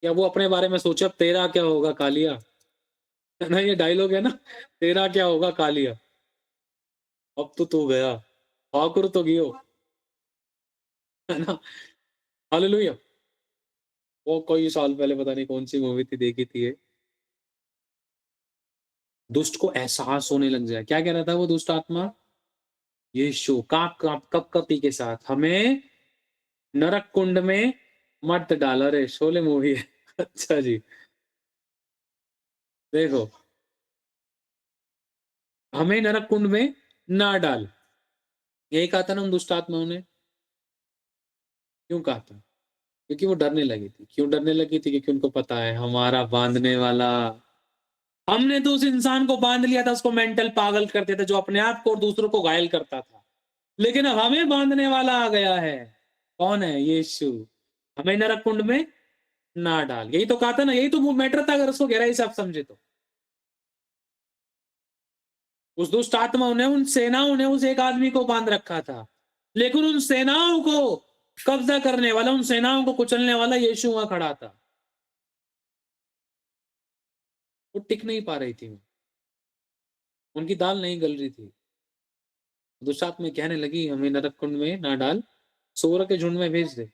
या वो अपने बारे में सोचे अब तेरा क्या होगा कालिया। है ना, ये डायलॉग है ना, तेरा क्या होगा कालिया, अब तो तू गया, ठाकुर तो गियो। है ना? हालेलुया। वो कोई साल पहले पता नहीं कौन सी मूवी थी, देखी थी ये। दुष्ट को एहसास होने लग जाए, क्या कह रहा था वो दुष्ट आत्मा? यीशु काप काप कप कपी के साथ हमें नरक कुंड में मत डालो। रे शोले मूवी है। अच्छा जी। देखो, हमें नरक कुंड में ना डाल, यही कहा था ना उन दुष्ट आत्माओं ने। क्यों कहा था? क्योंकि वो डरने लगी थी। क्यों डरने लगी थी? क्योंकि उनको पता है हमारा बांधने वाला, हमने तो उस इंसान को बांध लिया था, उसको मेंटल पागल करते थे, जो अपने आप को और दूसरों को घायल करता था। लेकिन अब हमें बांधने वाला आ गया है। कौन है? यीशु। हमें नरक कुंड में ना डाल, यही तो कहा था ना, यही तो मैटर था अगर उसको गहराई से आप समझे तो। उस दुष्ट आत्माओं ने, उन सेनाओं ने उस एक आदमी को बांध रखा था, लेकिन उन सेनाओं को कब्जा करने वाला, उन सेनाओं को कुचलने वाला यीशु वहां खड़ा था। वो टिक नहीं पा रही थी, उनकी दाल नहीं गल रही थी। दुष्ट में कहने लगी हमें नरक कुंड में ना डाल, सूअर के झुंड में भेज दे।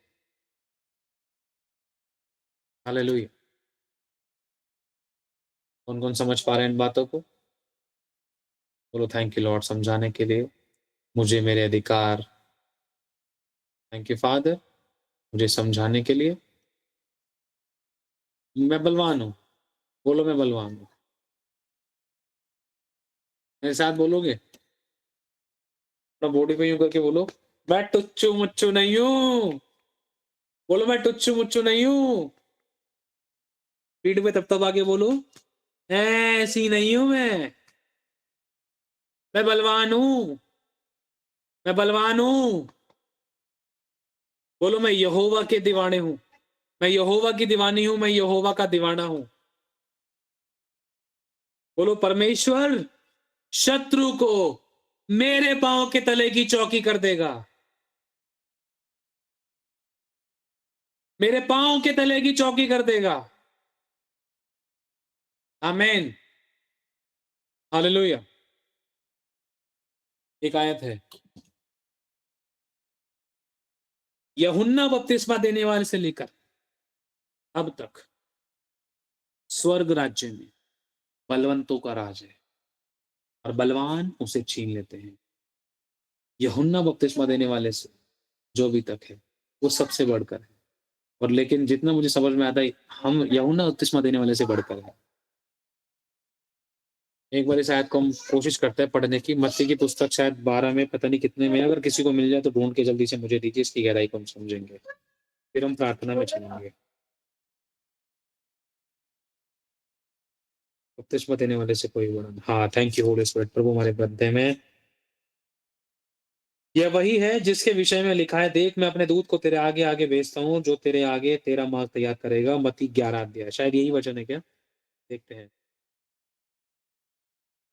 हालेलुया। कौन कौन समझ पा रहे हैं इन बातों को? बोलो थैंक यू लॉर्ड समझाने के लिए मुझे मेरे अधिकार। थैंक यू फादर मुझे समझाने के लिए। मैं बलवान हूँ। बोलो मैं बलवान हूँ। मेरे साथ बोलोगे? अपना बॉडी पे यूं करके बोलो, मैं टुच्चू मुच्चू नहीं हूँ। बोलो मैं टुच्चू मुच्चू नहीं हूँ। पीठ पे तब आके बोलो, ऐसी नहीं हूं मैं बलवान हूँ। मैं बलवान हूँ। बोलो मैं यहोवा के दीवाने हूँ। मैं यहोवा की दीवानी हूं, मैं यहोवा का दीवाना हूं। बोलो परमेश्वर शत्रु को मेरे पांव के तले की चौकी कर देगा। मेरे पांव के तले की चौकी कर देगा। आमीन। हालेलुया। एक आयत है, यूहन्ना बपतिस्मा देने वाले से लेकर अब तक स्वर्ग राज्य में बलवंतों का राज है और बलवान उसे छीन लेते हैं। यूहन्ना बपतिस्मा देने वाले से जो भी तक है वो सबसे बढ़कर है। और लेकिन जितना मुझे समझ में आता है, हम यूहन्ना बपतिस्मा देने वाले से बढ़कर है। एक बार शायद को हम कोशिश करते हैं पढ़ने की, मत्ती की पुस्तक शायद 12 में, पता नहीं कितने में, अगर किसी को मिल जाए तो ढूंढ के जल्दी से मुझे दीजिए, इसकी गहराई को हम समझेंगे, फिर हम प्रार्थना में चलेंगे। बपतिस्मा देने वाले से कोई बड़ा नहीं। हाँ थैंक यू होली स्पिरिट, प्रभु हमारे बंदे में यह वही है जिसके विषय में लिखा है, देख मैं अपने दूत को तेरे आगे आगे भेजता हूँ, जो तेरे आगे तेरा मार्ग तैयार करेगा। मत्ती 11 अध्याय, शायद यही वचन है क्या? देखते हैं।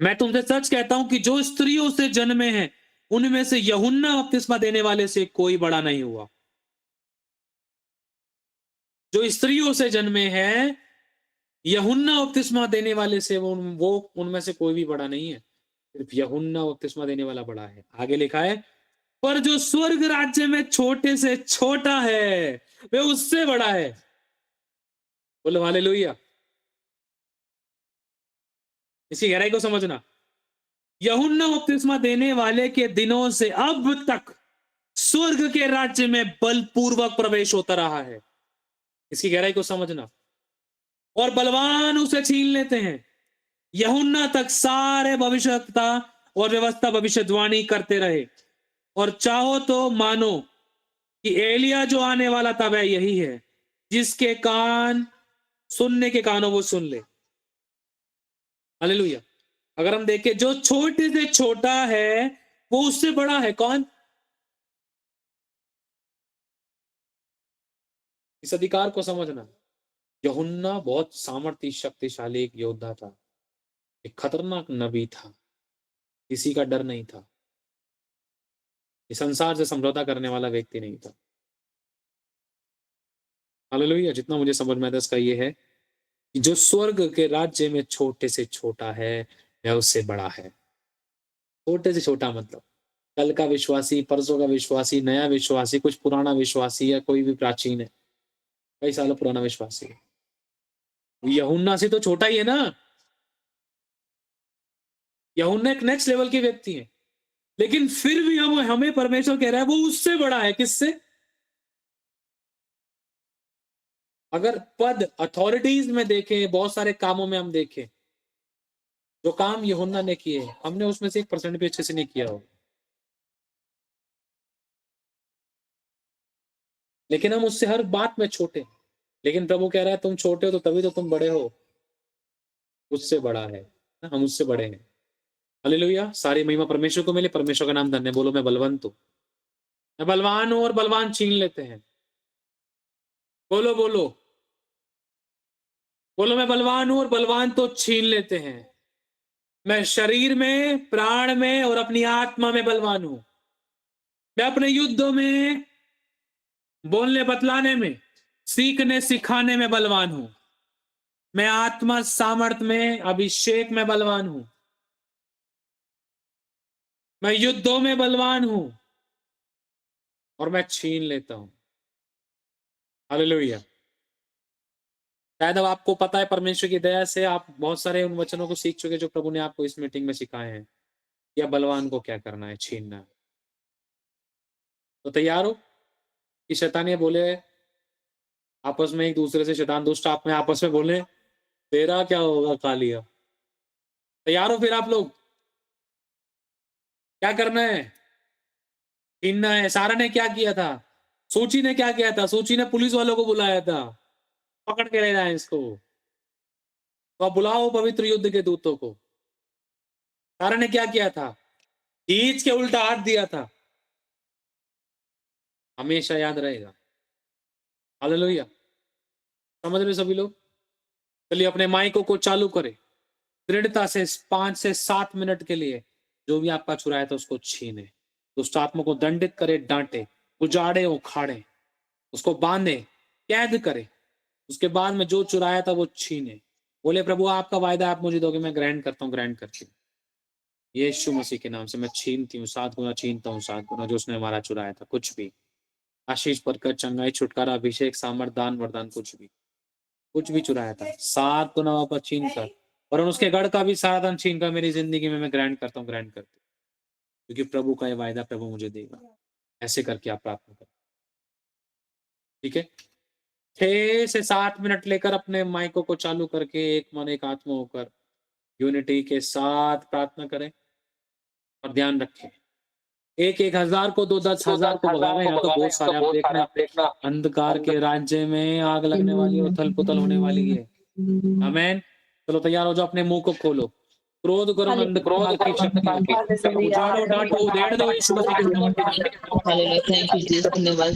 मैं तुमसे सच कहता हूं कि जो स्त्रियों से जन्मे हैं उनमें से यूहन्ना बपतिस्मा देने वाले से कोई बड़ा नहीं हुआ। जो स्त्रियों से जन्मे हैं यूहन्ना बपतिस्मा देने वाले से वो उनमें से कोई भी बड़ा नहीं है, सिर्फ यूहन्ना बपतिस्मा देने वाला बड़ा है। आगे लिखा है, पर जो स्वर्ग राज्य में छोटे से छोटा है वे उससे बड़ा है। बोलो हालेलुया। इसकी गहराई को समझना। यूहन्ना बपतिस्मा देने वाले के दिनों से अब तक स्वर्ग के राज्य में बलपूर्वक प्रवेश होता रहा है। इसकी गहराई को समझना। और बलवान उसे छीन लेते हैं। यूहन्ना तक सारे भविष्यवक्ता और व्यवस्था भविष्यवाणी करते रहे, और चाहो तो मानो कि एलिया जो आने वाला था वह यही है। जिसके कान सुनने के कानों वो सुन ले। हालेलुया। अगर हम देखें, जो छोटे से छोटा है वो उससे बड़ा है। कौन? इस अधिकार को समझना। यूहन्ना बहुत सामर्थ्य शक्तिशाली एक योद्धा था, एक खतरनाक नबी था, किसी का डर नहीं था, इस संसार से समझौता करने वाला व्यक्ति नहीं था। हालेलुया। जितना मुझे समझ में आता है इसका ये है कि जो स्वर्ग के राज्य में छोटे से छोटा है वह उससे बड़ा है। छोटे से छोटा मतलब कल का विश्वासी, परसों का विश्वासी, नया विश्वासी, कुछ पुराना विश्वासी, या कोई भी प्राचीन है, कई सालों पुराना विश्वासी है, यूहन्ना से तो छोटा ही है ना। यूहन्ना एक नेक्स्ट लेवल के व्यक्ति है, लेकिन फिर भी हमें परमेश्वर कह रहा है वो उससे बड़ा है। किससे? अगर पद अथॉरिटीज में देखें, बहुत सारे कामों में हम देखें, जो काम यूहन्ना ने किए हमने उसमें से 1% भी अच्छे से नहीं किया हो, लेकिन हम उससे हर बात में छोटे। लेकिन प्रभु कह रहा है तुम छोटे हो तो तभी तो तुम बड़े हो। उससे बड़ा है, हम उससे बड़े हैं। हालेलुया। सारी महिमा परमेश्वर को मिले। परमेश्वर का नाम धन्य। बोलो मैं बलवंत हूं, मैं बलवान हूं और बलवान छीन लेते हैं। बोलो बोलो बोलो, मैं बलवान हूं और बलवान तो छीन लेते हैं। मैं शरीर में, प्राण में और अपनी आत्मा में बलवान हूं। मैं अपने युद्धों में, बोलने बतलाने में, सीखने सिखाने में बलवान हूं। मैं आत्मा सामर्थ में, अभिषेक में बलवान हूं। मैं युद्धों में बलवान हूं और मैं छीन लेता हूं। हालेलुया। शायद अब आपको पता है, परमेश्वर की दया से आप बहुत सारे उन वचनों को सीख चुके जो प्रभु ने आपको इस मीटिंग में सिखाए हैं, या बलवान को क्या करना है, छीनना है। तो तैयार हो कि शैतान ये बोले आपस में, एक दूसरे से, शैतान दुष्ट आप में आपस में बोले तेरा क्या होगा कालिया। तैयार हो फिर आप लोग? क्या करना है? छीनना है। सारा ने क्या किया था? सूची ने क्या किया था? सूची ने पुलिस वालों को बुलाया था, पकड़ के ले जाए इसको। तो आप बुलाओ पवित्र युद्ध के दूतों को। सारा ने क्या किया था? खींच के उल्टा हाथ दिया था। हमेशा याद रहेगा। हालेलुया। समझ रहे सभी लोग? चलिए अपने माइकों को चालू करें, दृढ़ता से 5 से 7 मिनट के लिए जो भी आपका चुराया था उसको छीने, दुष्ट आत्मा को दंडित करे, डांटे, उजाड़े, उखाड़े, उसको बांधे, कैद करे। उसके बाद में जो चुराया था वो छीने। बोले प्रभु आपका वायदा आप मुझे दोगे, मैं ग्रहण करता हूँ, ग्रहण करती हूँ। यीशु मसीह के नाम से मैं छीनती हूँ, 7 गुना छीनता हूँ, 7 गुना जो उसने हमारा चुराया था। कुछ भी आशीष, बरकत, चंगाई, छुटकारा, अभिषेक, सामर्थ, दान, वरदान, कुछ भी चुराया था 7 गुना वापस छीन कर, और उसके गढ़ का भी सारा धन छीन कर मेरी जिंदगी में मैं ग्रहण करता हूँ, ग्रहण करती हूँ। क्योंकि प्रभु का ये वायदा प्रभु मुझे देगा। ऐसे करके आप प्रार्थना करें, ठीक है? 6 से 7 मिनट लेकर अपने माइकों को चालू करके एक मन एक आत्मा होकर यूनिटी के साथ प्रार्थना करें। और ध्यान रखें, एक 1000 को, 10,000 को भगा रहे हैं। यहाँ तो बहुत सारे आप देखना, अंधकार के राज्य में आग लगने वाली, उथल पुथल होने वाली है। आमेन। चलो तैयार हो जाओ, अपने मुंह को खोलो। क्रोध करो क्रोध की शक्ति उजाड़ो डांटो उधेड़ दो यीशु मसीह के नाम में। हालेलुया, थैंक यू जीसस, धन्यवाद।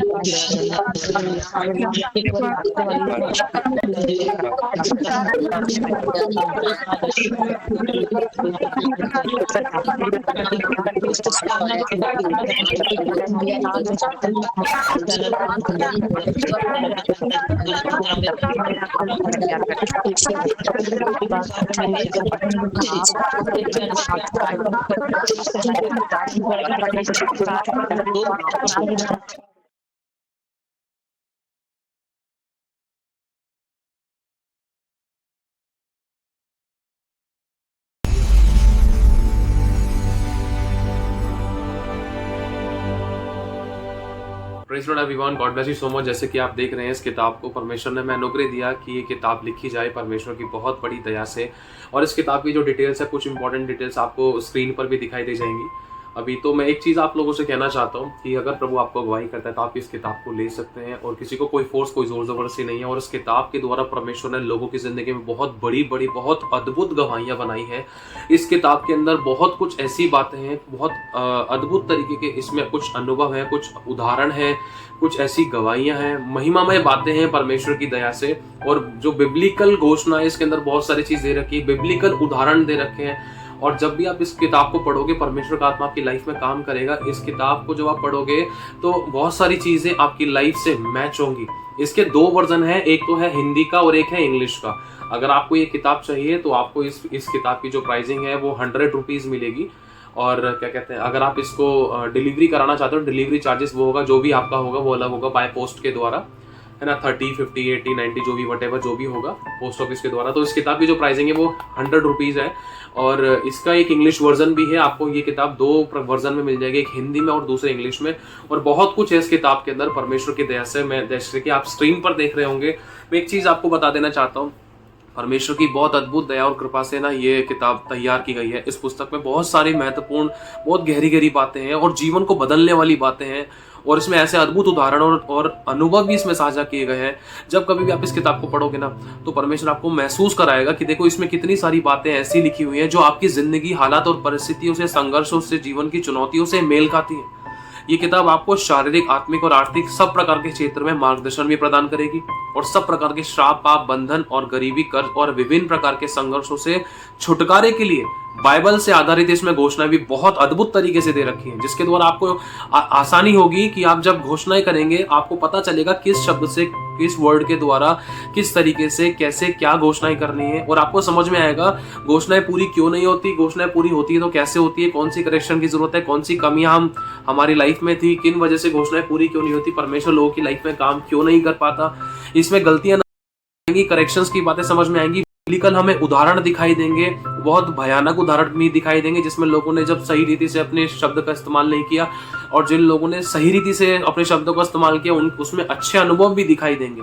Praise Lord everyone, God bless you so much. जैसे कि आप देख रहे हैं, इस किताब को परमेश्वर ने हमें अनुग्रह दिया कि ये किताब लिखी जाए परमेश्वर की बहुत बड़ी दया से। और इस किताब की जो डिटेल्स है, कुछ इंपॉर्टेंट डिटेल्स आपको स्क्रीन पर भी दिखाई दे जाएंगी अभी। तो मैं एक चीज़ आप लोगों से कहना चाहता हूँ कि अगर प्रभु आपको अगुवाई करता है तो आप इस किताब को ले सकते हैं, और किसी को कोई फोर्स, कोई जोर ज़बरदस्ती नहीं है। और इस किताब के द्वारा परमेश्वर ने लोगों की ज़िंदगी में बहुत बड़ी बड़ी, बहुत अद्भुत गवाहियाँ बनाई हैं। इस किताब के अंदर बहुत कुछ ऐसी बातें हैं, बहुत अद्भुत तरीके के इसमें कुछ अनुभव है, कुछ उदाहरण है, कुछ ऐसी गवाहियां हैं, महिमामय बातें हैं परमेश्वर की दया से। और जो बिब्लिकल घोषणा है, इसके अंदर बहुत सारी चीज दे रखी है, बिब्लिकल उदाहरण दे रखे हैं। और जब भी आप इस किताब को पढ़ोगे, परमेश्वर का आत्मा आपकी लाइफ में काम करेगा। इस किताब को जब आप पढ़ोगे तो बहुत सारी चीजें आपकी लाइफ से मैच होंगी। इसके 2 वर्जन है, एक तो है हिंदी का और एक है इंग्लिश का। अगर आपको ये किताब चाहिए तो आपको इस किताब की जो प्राइसिंग है वो 100 रुपीज मिलेगी। और क्या कहते हैं, अगर आप इसको डिलीवरी कराना चाहते हो, डिलीवरी चार्जेस वो होगा, जो भी आपका होगा वो अलग होगा, बाय पोस्ट के द्वारा, है ना। 30, 50, 80, 90 जो भी वटेवर जो भी होगा पोस्ट ऑफिस के द्वारा। तो इस किताब की जो प्राइसिंग है वो 100 रुपीज़ है। और इसका एक इंग्लिश वर्जन भी है। आपको ये किताब 2 वर्जन में मिल जाएगी, एक हिंदी में और दूसरे इंग्लिश में। और बहुत कुछ है इस किताब के अंदर परमेश्वर की दया से। मैं जैसे कि आप स्क्रीन पर देख रहे होंगे, मैं एक चीज़ आपको बता देना चाहता हूँ। परमेश्वर की बहुत अद्भुत दया और कृपा से ना ये किताब तैयार की गई है। इस पुस्तक में बहुत सारी महत्वपूर्ण, बहुत गहरी गहरी बातें हैं और जीवन को बदलने वाली बातें हैं। और इसमें ऐसे अद्भुत उदाहरण और अनुभव भी इसमें साझा किए गए हैं। जब कभी भी आप इस किताब को पढ़ोगे ना, तो परमेश्वर आपको महसूस कराएगा कि देखो, इसमें कितनी सारी बातें ऐसी लिखी हुई हैं जो आपकी जिंदगी, हालात और परिस्थितियों से, संघर्षों से, जीवन की चुनौतियों से मेल खाती हैं। ये किताब आपको शारीरिक, आत्मिक और आर्थिक सब प्रकार के क्षेत्र में मार्गदर्शन भी प्रदान करेगी। और सब प्रकार के श्राप, पाप, बंधन और गरीबी, कर्ज और विभिन्न प्रकार के संघर्षों से छुटकारे के लिए बाइबल से आधारित इसमें घोषणाएं भी बहुत अद्भुत तरीके से दे रखी हैं, जिसके द्वारा आपको आसानी होगी कि आप जब घोषणाएं करेंगे, आपको पता चलेगा किस शब्द से, किस वर्ड के द्वारा, किस तरीके से, कैसे, क्या घोषणाएं करनी है। और आपको समझ में आएगा घोषणाएं पूरी क्यों नहीं होती, घोषणाएं पूरी होती है तो कैसे होती है, कौन सी करेक्शन की जरूरत है, कौन सी कमियां हमारी लाइफ में थी, किन वजह से घोषणाएं पूरी क्यों नहीं होती, परमेश्वर लोगों की लाइफ में काम क्यों नहीं कर पाता, इसमें गलतियां आएंगी, करेक्शंस की बातें समझ में आएंगी। बिब्लिकल हमें उदाहरण दिखाई देंगे, बहुत भयानक उदाहरण भी दिखाई देंगे, जिसमें लोगों ने जब सही रीति से अपने शब्द का इस्तेमाल नहीं किया, और जिन लोगों ने सही रीति से अपने शब्दों का इस्तेमाल किया उसमें अच्छे अनुभव भी दिखाई देंगे।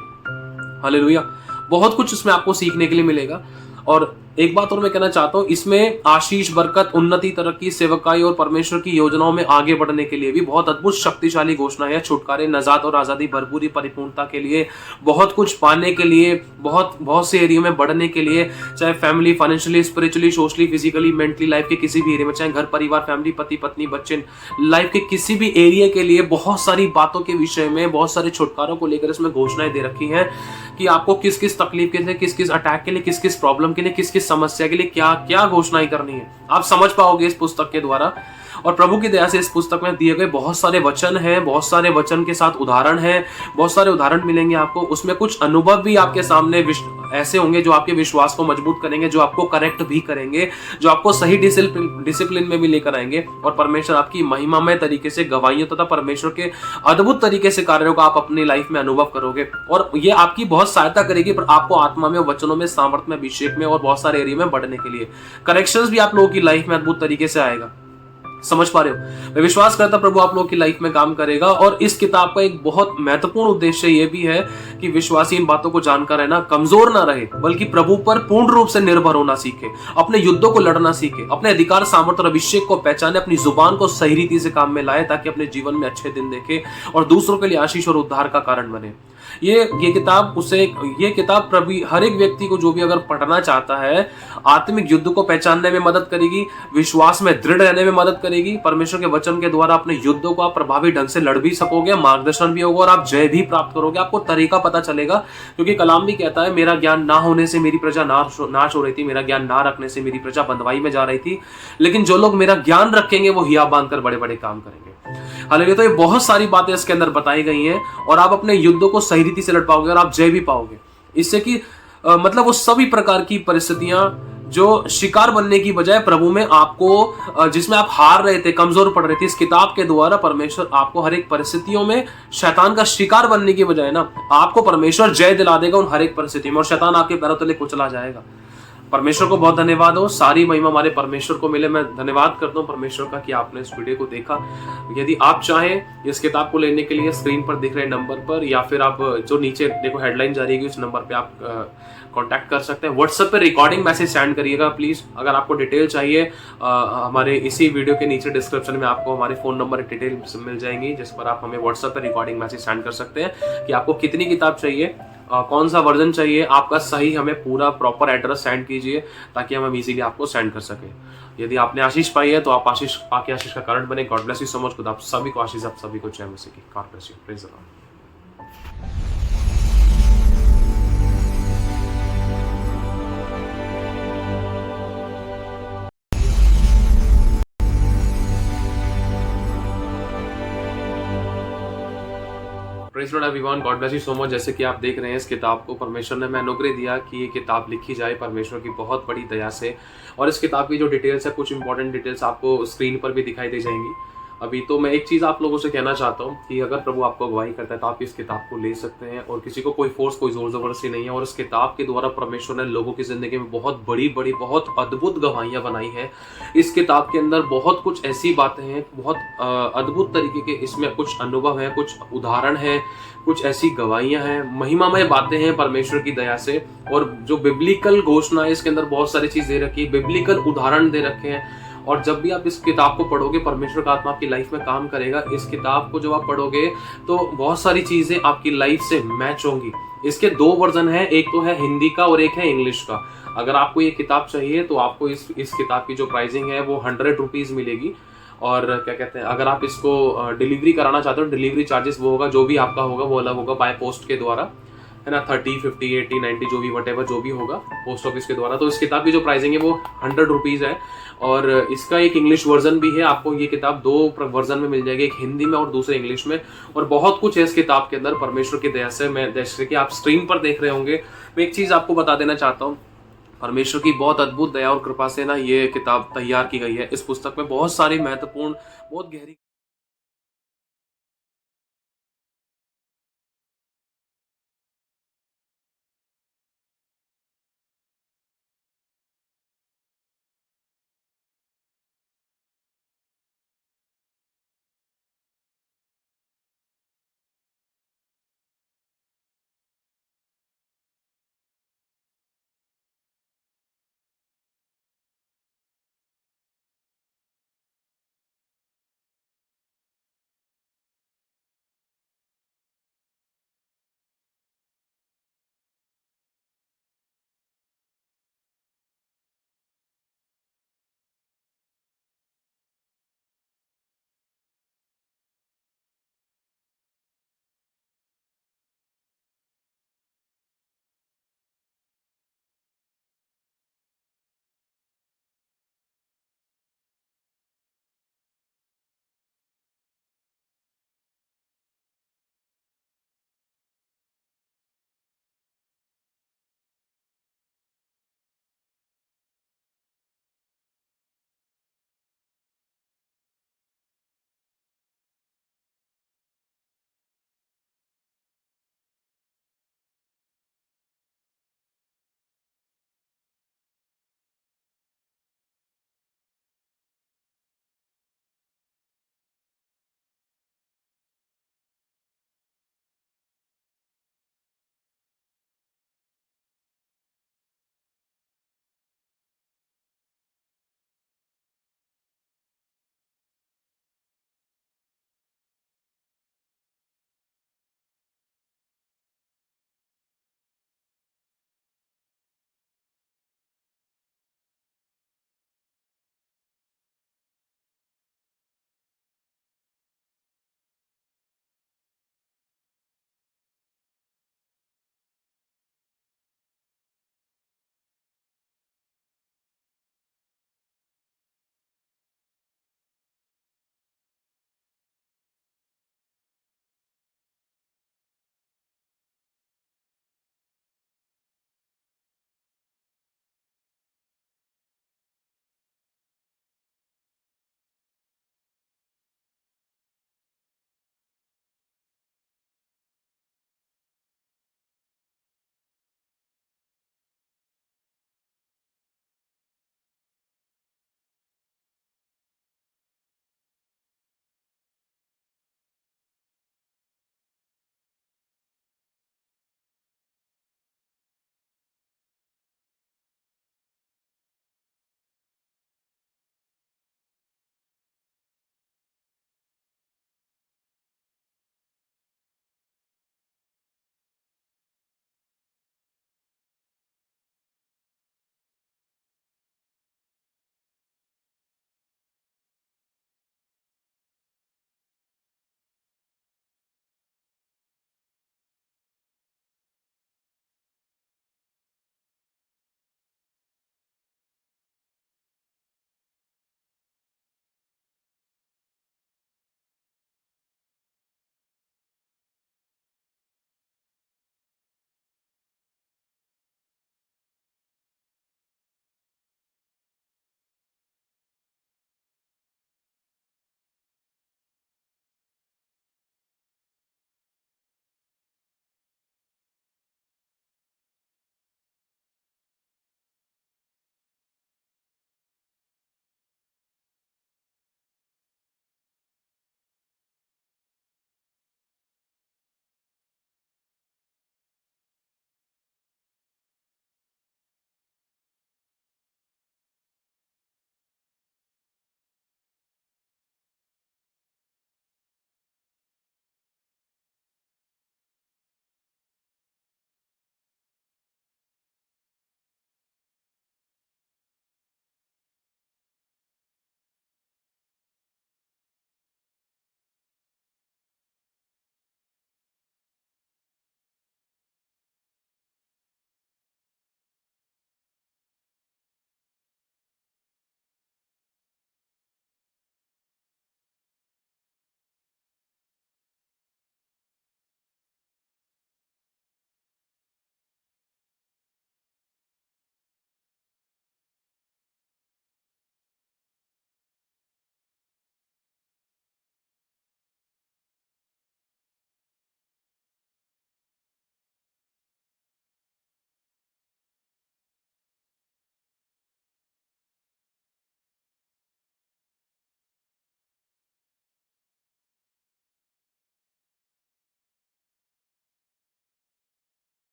हालेलुया, बहुत कुछ इसमें आपको सीखने के लिए मिलेगा। और एक बात और मैं कहना चाहता हूँ, इसमें आशीष, बरकत, उन्नति, तरक्की, सेवकाई और परमेश्वर की योजनाओं में आगे बढ़ने के लिए भी बहुत अद्भुत शक्तिशाली घोषणा है। छुटकारे, नजात और आजादी, भरपूरी, परिपूर्णता के लिए, बहुत कुछ पाने के लिए, बहुत से एरिया में बढ़ने के लिए, चाहे family, financially, spiritually, socially, physically, mentally, life के किसी भी एरिया में, चाहे घर परिवार, फैमिली, पति पत्नी, बच्चे, लाइफ के किसी भी एरिया के लिए बहुत सारी बातों के विषय में, बहुत सारे छुटकारों को लेकर इसमें घोषणाएं दे रखी हैं कि आपको किस किस तकलीफ के लिए, किस किस अटैक के लिए, किस किस प्रॉब्लम के लिए, किस किस समस्या के लिए क्या क्या घोषणाएं करनी है, आप समझ पाओगे इस पुस्तक के द्वारा। और प्रभु की दया से इस पुस्तक में दिए गए बहुत सारे वचन हैं, बहुत सारे वचन के साथ उदाहरण हैं, बहुत सारे उदाहरण मिलेंगे आपको। उसमें कुछ अनुभव भी आपके सामने ऐसे होंगे जो आपके विश्वास को मजबूत करेंगे, जो आपको करेक्ट भी करेंगे, जो आपको सही डिसिप्लिन में भी लेकर आएंगे। और परमेश्वर आपकी महिमामय तरीके से गवाहियों तथा परमेश्वर के अद्भुत तरीके से कार्यों का आप अपनी लाइफ में अनुभव करोगे। और ये आपकी बहुत सहायता करेगी पर आपको आत्मा में, वचनों में, सामर्थ्य में, अभिषेक में और बहुत सारे एरिया में बढ़ने के लिए। करेक्शंस भी आप लोगों की लाइफ में अद्भुत तरीके से आएगा। समझ पा रहे हो? मैं विश्वास करता प्रभु आप लोगों की लाइफ में काम करेगा। और इस किताब का एक बहुत महत्वपूर्ण उद्देश्य ये भी है कि विश्वासी इन बातों को जानकर रहना, कमजोर ना रहे, बल्कि प्रभु पर पूर्ण रूप से निर्भर होना सीखे, अपने युद्धों को लड़ना सीखे, अपने अधिकार, सामर्थ्य और अभिषेक को पहचाने, अपनी जुबान को सही रीति से काम में लाए, ताकि अपने जीवन में अच्छे दिन देखे और दूसरों के लिए आशीष और उद्धार का कारण बने। ये किताब उसे ये किताब प्रभु हर एक व्यक्ति को जो भी अगर पढ़ना चाहता है आत्मिक युद्ध को पहचानने में मदद करेगी, विश्वास में दृढ़ रहने में मदद करेगी। परमेश्वर के वचन के द्वारा अपने युद्धों को आप प्रभावी ढंग से लड़ भी सकोगे, मार्गदर्शन भी होगा और आप जय भी प्राप्त करोगे। आपको तरीका पता चलेगा, क्योंकि कलाम भी कहता है मेरा ज्ञान ना होने से मेरी प्रजा नाश हो रही थी, मेरा ज्ञान ना रखने से मेरी प्रजा बंधुआई में जा रही थी, लेकिन जो लोग मेरा ज्ञान रखेंगे वो हिया बांधकर बड़े बड़े काम करेंगे। हालेलुया। तो ये बहुत सारी बातें इसके अंदर बताई गई हैं और आप अपने युद्धों को सही रीति से लड़ पाओगे और आप जय भी पाओगे। इससे कि मतलब वो सभी प्रकार की परिस्थितियां जो शिकार बनने की बजाय प्रभु में आपको जिसमें आप हार रहे थे, कमजोर पड़ रहे थे, इस किताब के द्वारा परमेश्वर आपको हर एक परिस्थितियों में शैतान का शिकार बनने की बजाय ना आपको परमेश्वर जय दिला देगा उन हर एक परिस्थिति में और शैतान आपके पैरों तले कुचला जाएगा। परमेश्वर को बहुत धन्यवाद हो, सारी महिमा हमारे परमेश्वर को मिले। मैं धन्यवाद करता हूँ परमेश्वर का कि आपने इस वीडियो को देखा। यदि आप चाहें इस किताब को लेने के लिए स्क्रीन पर दिख रहे नंबर पर या फिर आप जो नीचे देखो हेडलाइन जारी है उस नंबर पे आप कांटेक्ट कर सकते हैं। व्हाट्सएप पे रिकॉर्डिंग मैसेज सेंड करिएगा प्लीज। अगर आपको डिटेल चाहिए हमारे इसी वीडियो के नीचे डिस्क्रिप्शन में आपको हमारे फोन नंबर डिटेल मिल जाएंगी, जिस पर आप हमें व्हाट्सएप पे रिकॉर्डिंग मैसेज सेंड कर सकते हैं कि आपको कितनी किताब चाहिए, कौन सा वर्जन चाहिए, आपका सही हमें पूरा प्रॉपर एड्रेस सेंड कीजिए ताकि हम इजीली आपको सेंड कर सके। यदि आपने आशीष पाई है तो आप आशीष पाके आशीष का कारण बने। God bless you so much. खुदा आप सभी को आशीष, आप सभी को जय मसीह की। God bless you. Praise the Lord. Praise Lord everyone, God bless you so much. जैसे कि आप देख रहे हैं इस किताब को परमेश्वर ने मैं अनुग्रह दिया कि ये किताब लिखी जाए परमेश्वर की बहुत बड़ी दया से। और इस किताब की जो डिटेल्स है, कुछ इंपॉर्टेंट डिटेल्स आपको स्क्रीन पर भी दिखाई दे जाएंगी। अभी तो मैं एक चीज़ आप लोगों से कहना चाहता हूँ कि अगर प्रभु आपको अगुवाई करता है तो आप इस किताब को ले सकते हैं और किसी को कोई फोर्स, कोई जोर जबरदस्ती नहीं है। और इस किताब के द्वारा परमेश्वर ने लोगों की जिंदगी में बहुत बड़ी बड़ी, बहुत अद्भुत गवाहियाँ बनाई हैं। इस किताब के अंदर बहुत कुछ ऐसी बातें हैं, बहुत अद्भुत तरीके के इसमें कुछ अनुभव है, कुछ उदाहरण है, कुछ ऐसी गवाहियां हैं, महिमामय बातें हैं परमेश्वर की दया से। और जो बिब्लिकल घोषणा है इसके अंदर बहुत सारी चीज दे रखी है, बिब्लिकल उदाहरण दे रखे हैं। और जब भी आप इस किताब को पढ़ोगे परमेश्वर का आत्मा आपकी लाइफ में काम करेगा। इस किताब को जब आप पढ़ोगे तो बहुत सारी चीजें आपकी लाइफ से मैच होंगी। इसके 2 वर्जन है, एक तो है हिंदी का और एक है इंग्लिश का। अगर आपको ये किताब चाहिए तो आपको इस किताब की जो प्राइसिंग है वो 100 रुपीज मिलेगी। और क्या कहते हैं, अगर आप इसको डिलीवरी कराना चाहते हो, डिलीवरी चार्जेस वो होगा, जो भी आपका होगा वो अलग होगा बाय पोस्ट के द्वारा, है ना। 30, 50, 80, 90 जो भी वटेवर जो भी होगा पोस्ट ऑफिस के द्वारा। तो इस किताब की जो प्राइसिंग है वो 100 रुपीज़ है। और इसका एक इंग्लिश वर्जन भी है। आपको ये किताब 2 वर्जन में मिल जाएगी, एक हिंदी में और दूसरे इंग्लिश में। और बहुत कुछ है इस किताब के अंदर परमेश्वर की दया से। मैं जैसे कि आप स्क्रीन पर देख रहे होंगे, मैं एक चीज़ आपको बता देना चाहता हूँ। परमेश्वर की बहुत अद्भुत दया और कृपा से ना ये किताब तैयार की गई है। इस पुस्तक में बहुत सारी महत्वपूर्ण, बहुत गहरी